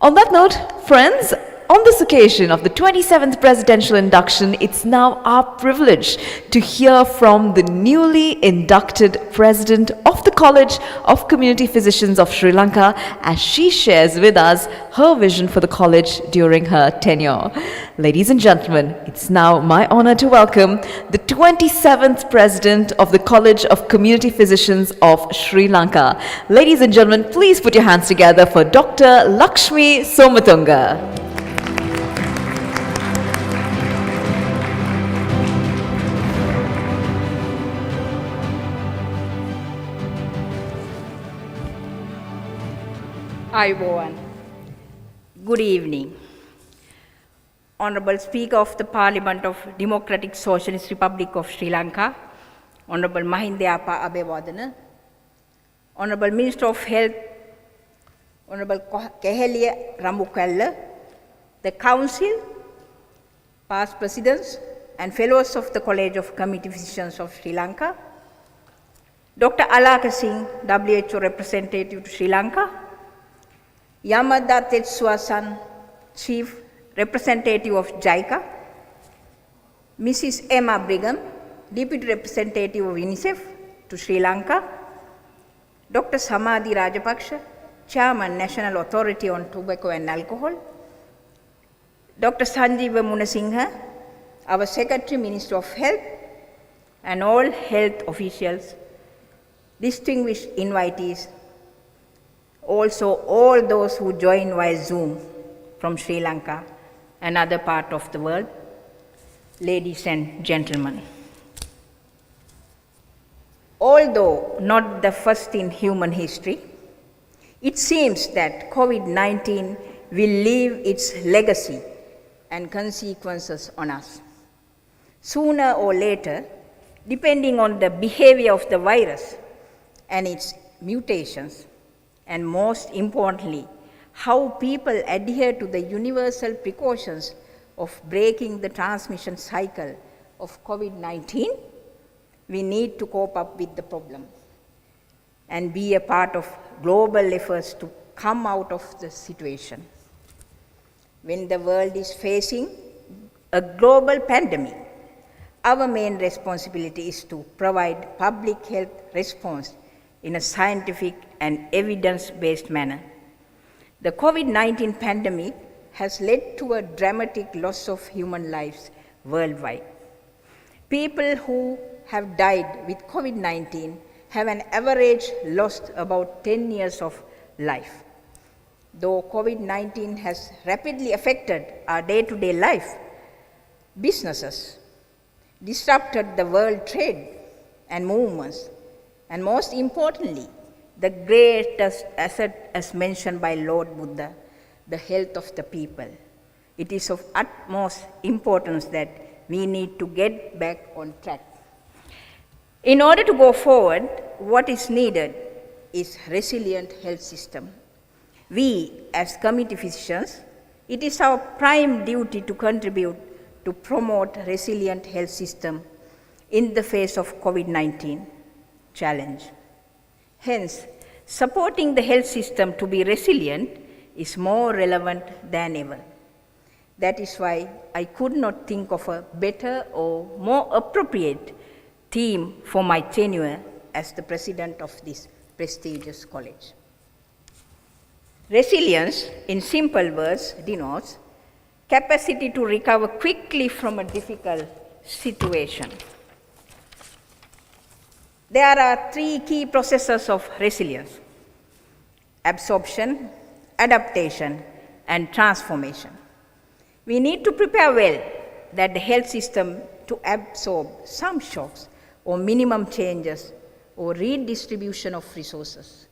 On that note, friends, on this occasion of the 27th presidential induction, it's now our privilege to hear from the newly inducted president of the College of Community Physicians of Sri Lanka as she shares with us her vision for the college during her tenure. Ladies and gentlemen, it's now my honor to welcome the 27th president of the College of Community Physicians of Sri Lanka. Ladies and gentlemen, please put your hands together for Dr. Lakshmi Somatunga. Ayubowan. Good evening. Honorable Speaker of the Parliament of Democratic Socialist Republic of Sri Lanka, Honorable Mahindayapa Abewadana, Honorable Minister of Health, Honorable Keheliya Ramukalla, the Council, past Presidents and Fellows of the College of Community Physicians of Sri Lanka, Dr. Alaka Singh, WHO Representative to Sri Lanka, Yamada Tetsuasan, Chief Representative of JICA, Mrs. Emma Brigham, Deputy Representative of UNICEF to Sri Lanka, Dr. Samadhi Rajapaksha, Chairman, National Authority on Tobacco and Alcohol, Dr. Sanjeeva Munasinghe, our Secretary, Minister of Health, and all health officials, distinguished invitees, also all those who join via Zoom from Sri Lanka and other parts of the world, ladies and gentlemen. Although not the first in human history, it seems that COVID-19 will leave its legacy and consequences on us. Sooner or later, depending on the behavior of the virus and its mutations, and most importantly, how people adhere to the universal precautions of breaking the transmission cycle of COVID-19, we need to cope up with the problem and be a part of global efforts to come out of the situation. When the world is facing a global pandemic, our main responsibility is to provide public health response in a scientific and evidence-based manner. The COVID-19 pandemic has led to a dramatic loss of human lives worldwide. People who have died with COVID-19 have an average lost about 10 years of life. Though COVID-19 has rapidly affected our day-to-day life, businesses, disrupted the world trade and movements, and most importantly, the greatest asset as mentioned by Lord Buddha, the health of the people. It is of utmost importance that we need to get back on track. In order to go forward, what is needed is resilient health system. We, as community physicians, it is our prime duty to contribute to promote resilient health system in the face of COVID-19 challenge. Hence, supporting the health system to be resilient is more relevant than ever. That is why I could not think of a better or more appropriate theme for my tenure as the president of this prestigious college. Resilience, in simple words, denotes capacity to recover quickly from a difficult situation. There are three key processes of resilience: absorption, adaptation, and transformation. We need to prepare well that the health system to absorb some shocks or minimum changes or redistribution of resources.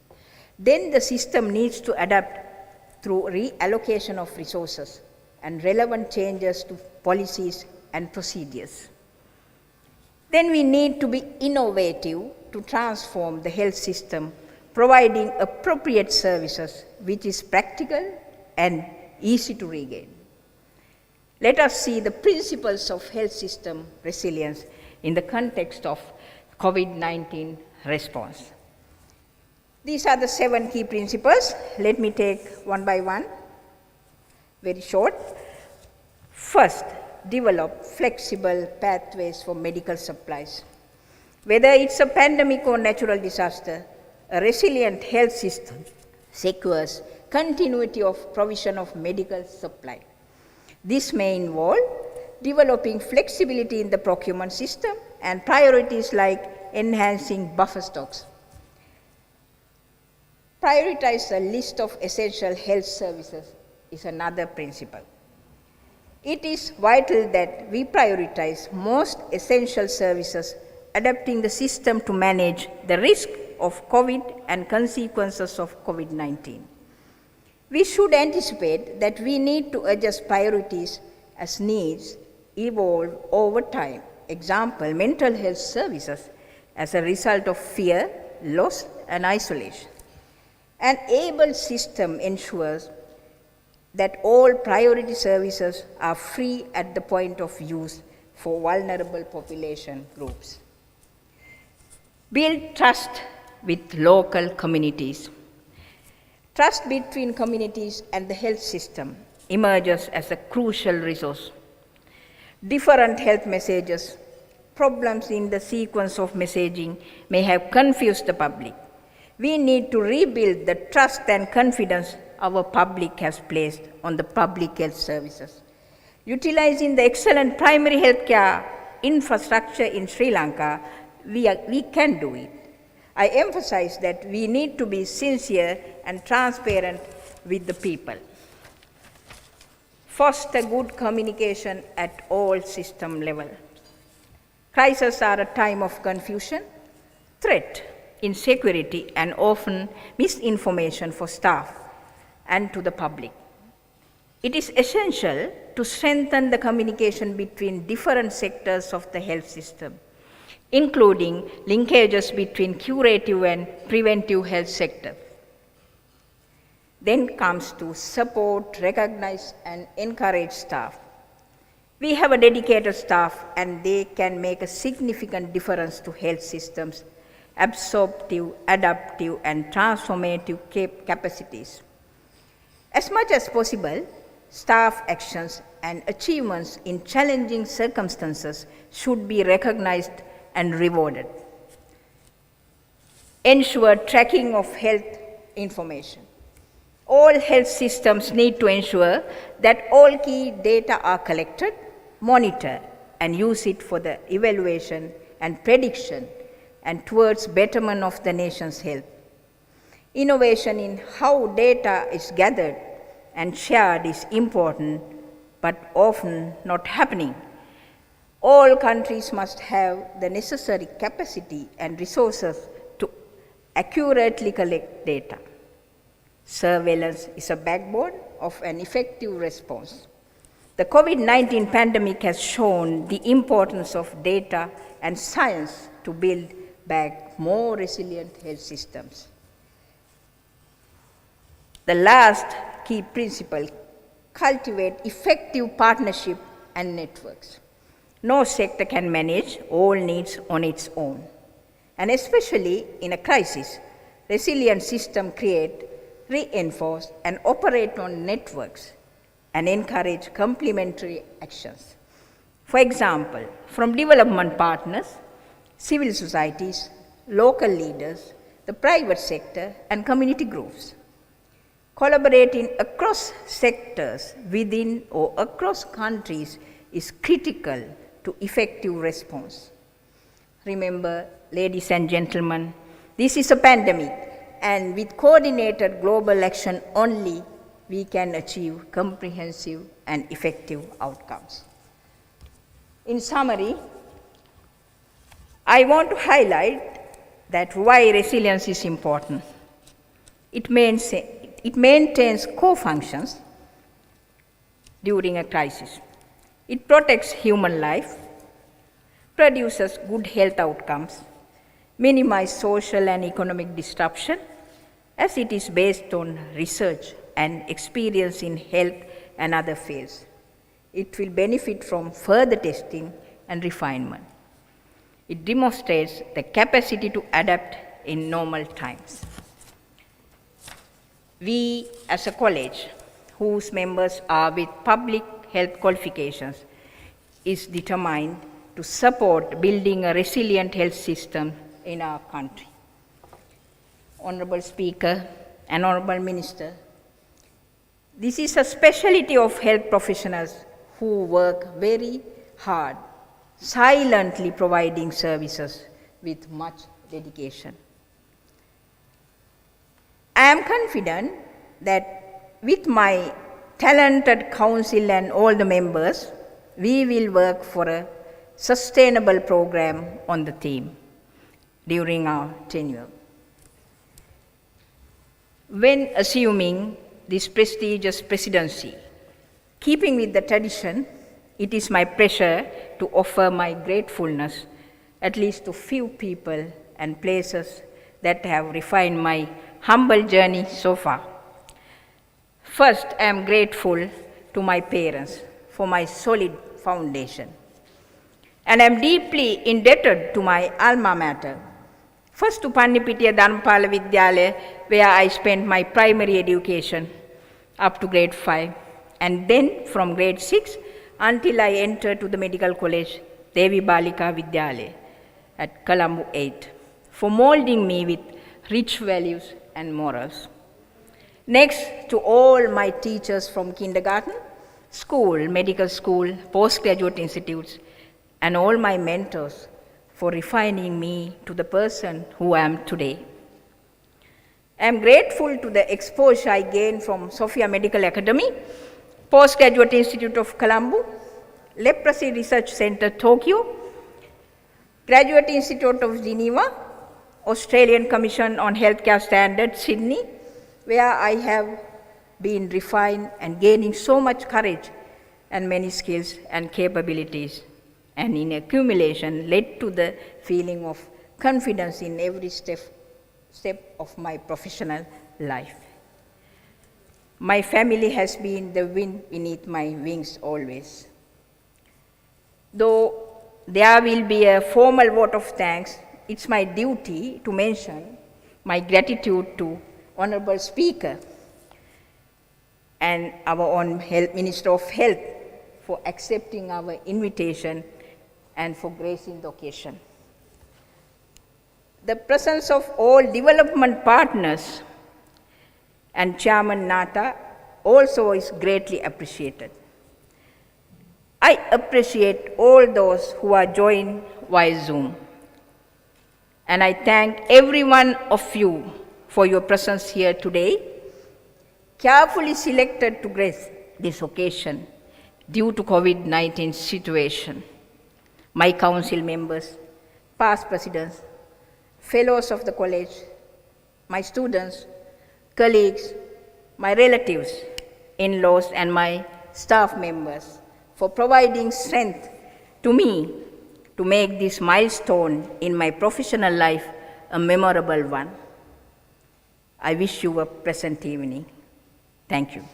Then the system needs to adapt through reallocation of resources and relevant changes to policies and procedures. Then we need to be innovative to transform the health system, providing appropriate services which is practical and easy to regain. Let us see the principles of health system resilience in the context of COVID-19 response. These are the 7 key principles. Let me take one by one, very short. First, develop flexible pathways for medical supplies. Whether it's a pandemic or natural disaster, a resilient health system secures continuity of provision of medical supply. This may involve developing flexibility in the procurement system and priorities like enhancing buffer stocks. Prioritize a list of essential health services is another principle. It is vital that we prioritize most essential services, adapting the system to manage the risk of COVID and consequences of COVID-19. We should anticipate that we need to adjust priorities as needs evolve over time. Example, mental health services as a result of fear, loss, and isolation. An able system ensures that all priority services are free at the point of use for vulnerable population groups. Build trust with local communities. Trust between communities and the health system emerges as a crucial resource. Different health messages, problems in the sequence of messaging may have confused the public. We need to rebuild the trust and confidence our public has placed on the public health services. Utilizing the excellent primary health care infrastructure in Sri Lanka, we can do it. I emphasize that we need to be sincere and transparent with the people. Foster good communication at all system levels. Crises are a time of confusion, threat, insecurity, and often misinformation for staff and to the public. It is essential to strengthen the communication between different sectors of the health system, including linkages between curative and preventive health sector. Then comes to support, recognize, and encourage staff. We have a dedicated staff and they can make a significant difference to health systems, absorptive, adaptive, and transformative capacities. As much as possible, staff actions and achievements in challenging circumstances should be recognized and rewarded. Ensure tracking of health information. All health systems need to ensure that all key data are collected, monitored, and use it for the evaluation and prediction and towards betterment of the nation's health. Innovation in how data is gathered and shared is important, but often not happening. All countries must have the necessary capacity and resources to accurately collect data. Surveillance is a backbone of an effective response. The COVID-19 pandemic has shown the importance of data and science to build back more resilient health systems. The last key principle, cultivate effective partnership and networks. No sector can manage all needs on its own. And especially in a crisis, resilient systems create, reinforce, and operate on networks and encourage complementary actions. For example, from development partners, civil societies, local leaders, the private sector, and community groups. Collaborating across sectors within or across countries is critical to effective response. Remember, ladies and gentlemen, this is a pandemic, and with coordinated global action only, we can achieve comprehensive and effective outcomes. In summary, I want to highlight that why resilience is important. It maintains core functions during a crisis. It protects human life, produces good health outcomes, minimize social and economic disruption, as it is based on research and experience in health and other fields. It will benefit from further testing and refinement. It demonstrates the capacity to adapt in normal times. We, as a college, whose members are with public health qualifications, is determined to support building a resilient health system in our country. Honorable Speaker and Honorable Minister, this is a specialty of health professionals who work very hard, silently providing services with much dedication. I am confident that with my talented council and all the members, we will work for a sustainable program on the theme during our tenure. When assuming this prestigious presidency, keeping with the tradition, it is my pleasure to offer my gratefulness at least to few people and places that have refined my humble journey so far. First, I am grateful to my parents for my solid foundation. And I am deeply indebted to my alma mater. First to Pannipitiya Dhanapala Vidyalaya, where I spent my primary education up to grade 5, and then from grade 6 until I entered to the medical college, Devi Balika Vidyalaya at Colombo 8, for molding me with rich values and morals. Next, to all my teachers from kindergarten, school, medical school, postgraduate institutes, and all my mentors for refining me to the person who I am today. I am grateful to the exposure I gained from Sophia Medical Academy, Postgraduate Institute of Colombo, Leprosy Research Center, Tokyo, Graduate Institute of Geneva, Australian Commission on Healthcare Standards, Sydney, where I have been refined and gaining so much courage and many skills and capabilities, and in accumulation led to the feeling of confidence in every step of my professional life. My family has been the wind beneath my wings always. Though there will be a formal vote of thanks, it's my duty to mention my gratitude to Honorable Speaker and our own Minister of Health for accepting our invitation and for gracing the occasion. The presence of all development partners and Chairman Nata also is greatly appreciated. I appreciate all those who are joined via Zoom. And I thank every one of you for your presence here today, carefully selected to grace this occasion due to COVID-19 situation. My council members, past presidents, fellows of the college, my students, colleagues, my relatives, in-laws, and my staff members for providing strength to me to make this milestone in my professional life a memorable one. I wish you a pleasant evening. Thank you.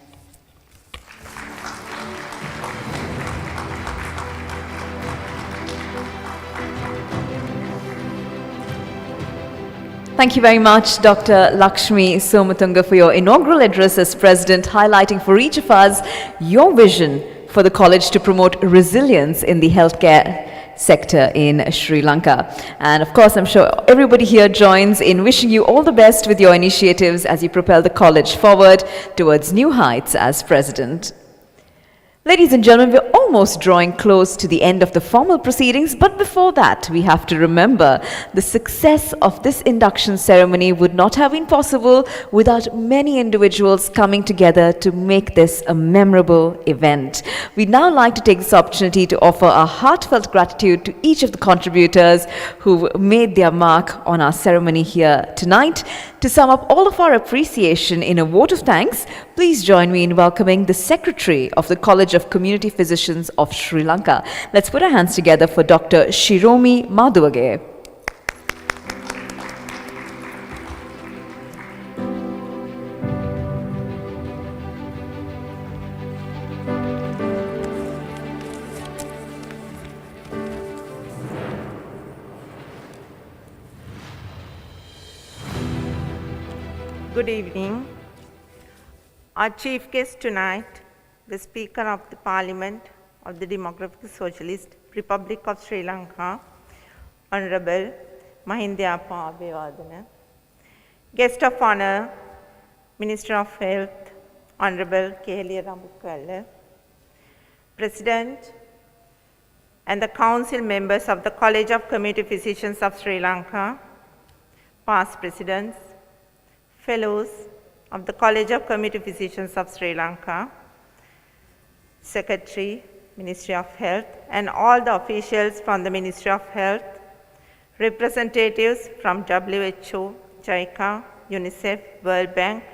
Thank you very much, Dr. Lakshmi Somatunga, for your inaugural address as President, highlighting for each of us your vision for the college to promote resilience in the healthcare sector in Sri Lanka. And of course, I'm sure everybody here joins in wishing you all the best with your initiatives as you propel the college forward towards new heights as President. Ladies and gentlemen, we're almost drawing close to the end of the formal proceedings, but before that, we have to remember the success of this induction ceremony would not have been possible without many individuals coming together to make this a memorable event. We'd now like to take this opportunity to offer our heartfelt gratitude to each of the contributors who made their mark on our ceremony here tonight. To sum up all of our appreciation in a vote of thanks, please join me in welcoming the Secretary of the College of Community Physicians of Sri Lanka. Let's put our hands together for Dr. Shiromi Madhuwage. Good evening. Our chief guest tonight, the Speaker of the Parliament of the Democratic Socialist Republic of Sri Lanka, Honorable Mahinda Abeyewardene. Guest of Honor, Minister of Health, Honorable Keheliya Rambukkala. President and the Council members of the College of Community Physicians of Sri Lanka, past presidents, Fellows of the College of Community Physicians of Sri Lanka, Secretary, Ministry of Health, and all the officials from the Ministry of Health, representatives from WHO, JICA, UNICEF, World Bank,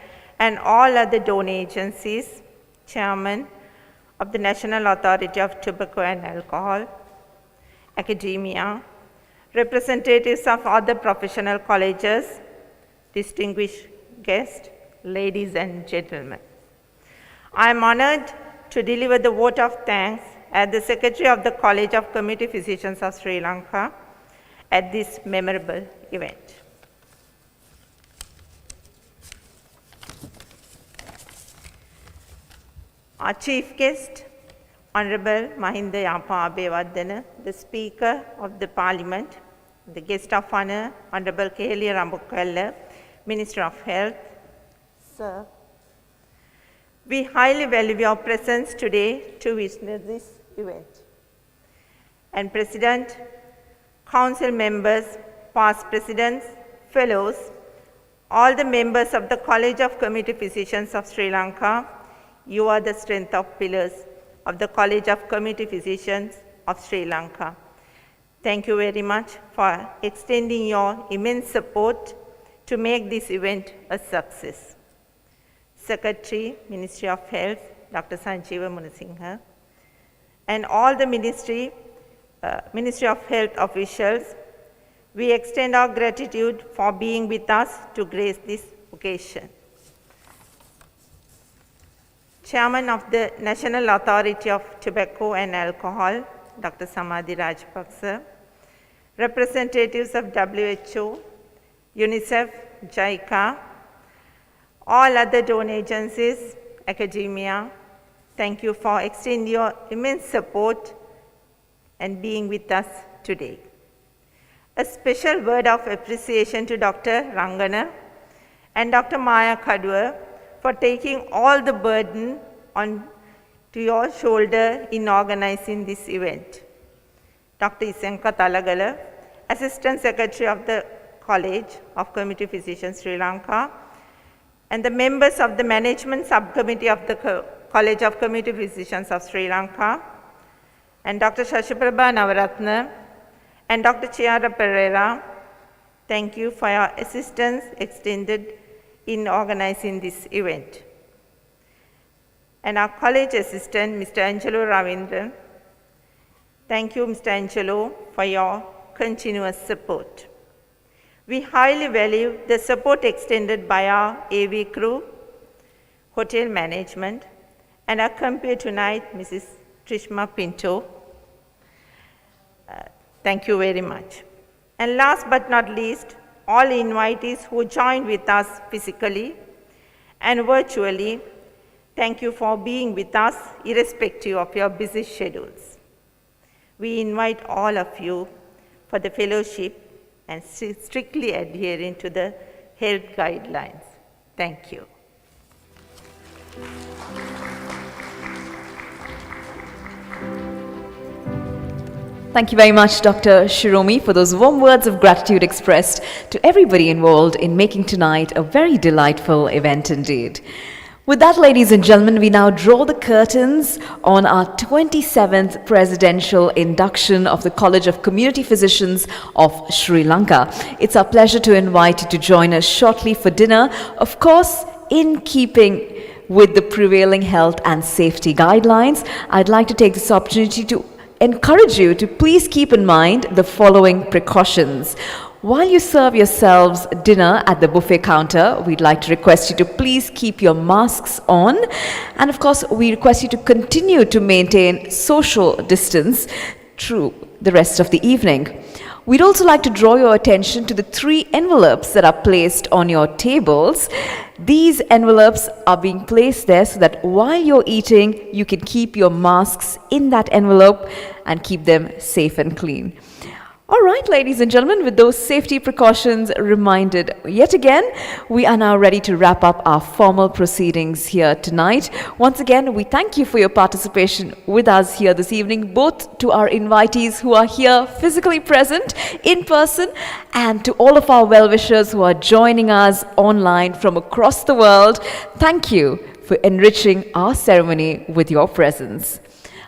and all other donor agencies, Chairman of the National Authority of Tobacco and Alcohol, academia, representatives of other professional colleges, distinguished guests, ladies and gentlemen. I am honored to deliver the vote of thanks as the Secretary of the College of Community Physicians of Sri Lanka at this memorable event. Our chief guest, Honorable Mahinda Abeyewardene, the Speaker of the Parliament, the guest of honor, Honorable Keheliya Rambukkala, Minister of Health. Sir, we highly value your presence today to witness this event. And President, Council members, past presidents, fellows, all the members of the College of Community Physicians of Sri Lanka, you are the strength of pillars of the College of Community Physicians of Sri Lanka. Thank you very much for extending your immense support to make this event a success. Secretary, Ministry of Health, Dr. Sanjeeva Munasinghe, and all the Ministry of Health officials, we extend our gratitude for being with us to grace this occasion. Chairman of the National Authority of Tobacco and Alcohol, Dr. Samadhi Rajapaksa, representatives of WHO, UNICEF, JICA, all other donor agencies, academia, thank you for extending your immense support and being with us today. A special word of appreciation to Dr. Rangana and Dr. Maya Kadua for taking all the burden on to your shoulder in organizing this event. Dr. Isenka Talagala, Assistant Secretary of the College of Community Physicians Sri Lanka, and the members of the Management Subcommittee of the College of Community Physicians of Sri Lanka, and Dr. Shashiprabha Navaratna, and Dr. Chiara Pereira, thank you for your assistance extended in organizing this event. And our college assistant, Mr. Angelo Ravindran, thank you, Mr. Angelo, for your continuous support. We highly value the support extended by our AV crew, hotel management, and our compere tonight, Mrs. Trishma Pinto. Thank you very much. And last but not least, all invitees who joined with us physically and virtually, thank you for being with us irrespective of your busy schedules. We invite all of you for the fellowship and strictly adhering to the health guidelines. Thank you. Thank you very much, Dr. Shiromi, for those warm words of gratitude expressed to everybody involved in making tonight a very delightful event indeed. With that, ladies and gentlemen, we now draw the curtains on our 27th presidential induction of the College of Community Physicians of Sri Lanka. It's our pleasure to invite you to join us shortly for dinner, of course, in keeping with the prevailing health and safety guidelines, I'd like to take this opportunity to encourage you to please keep in mind the following precautions. While you serve yourselves dinner at the buffet counter, we'd like to request you to please keep your masks on. And of course, we request you to continue to maintain social distance through the rest of the evening. We'd also like to draw your attention to the 3 envelopes that are placed on your tables. These envelopes are being placed there so that while you're eating, you can keep your masks in that envelope and keep them safe and clean. All right, ladies and gentlemen, with those safety precautions reminded yet again, we are now ready to wrap up our formal proceedings here tonight. Once again, we thank you for your participation with us here this evening, both to our invitees who are here physically present in person and to all of our well-wishers who are joining us online from across the world. Thank you for enriching our ceremony with your presence.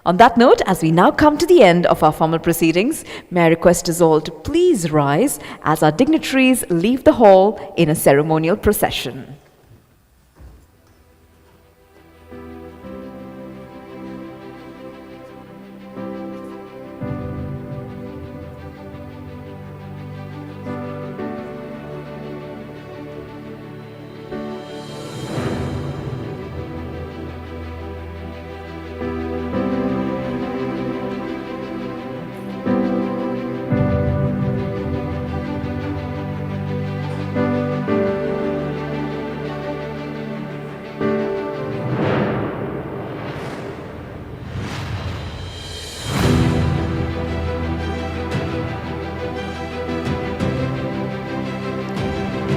On that note, as we now come to the end of our formal proceedings, may I request us all to please rise as our dignitaries leave the hall in a ceremonial procession.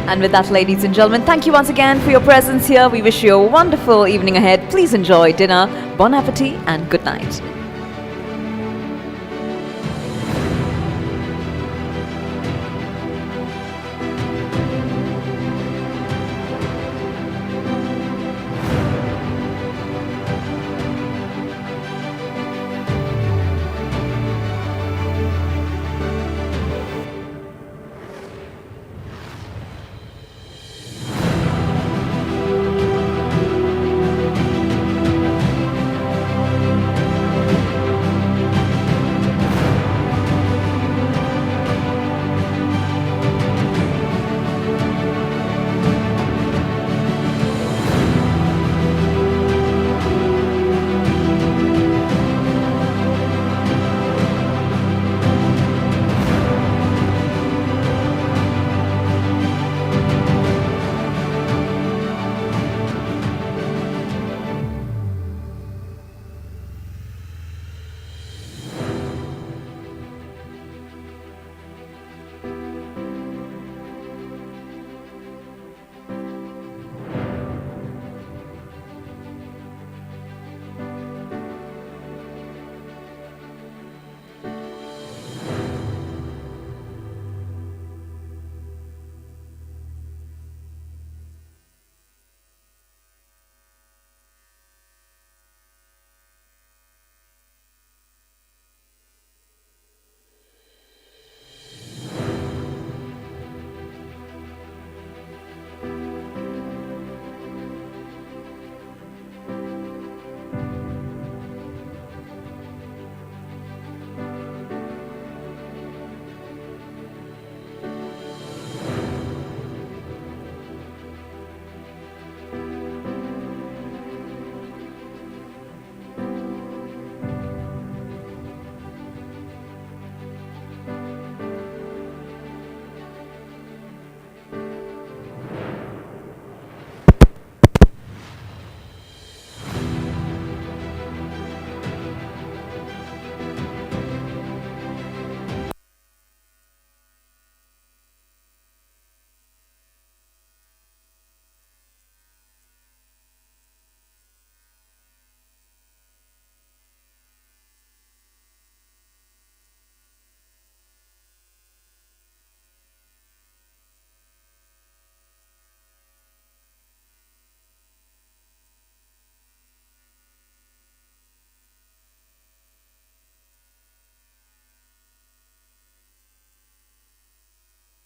And with that, ladies and gentlemen, thank you once again for your presence here. We wish you a wonderful evening ahead. Please enjoy dinner. Bon appetit and good night.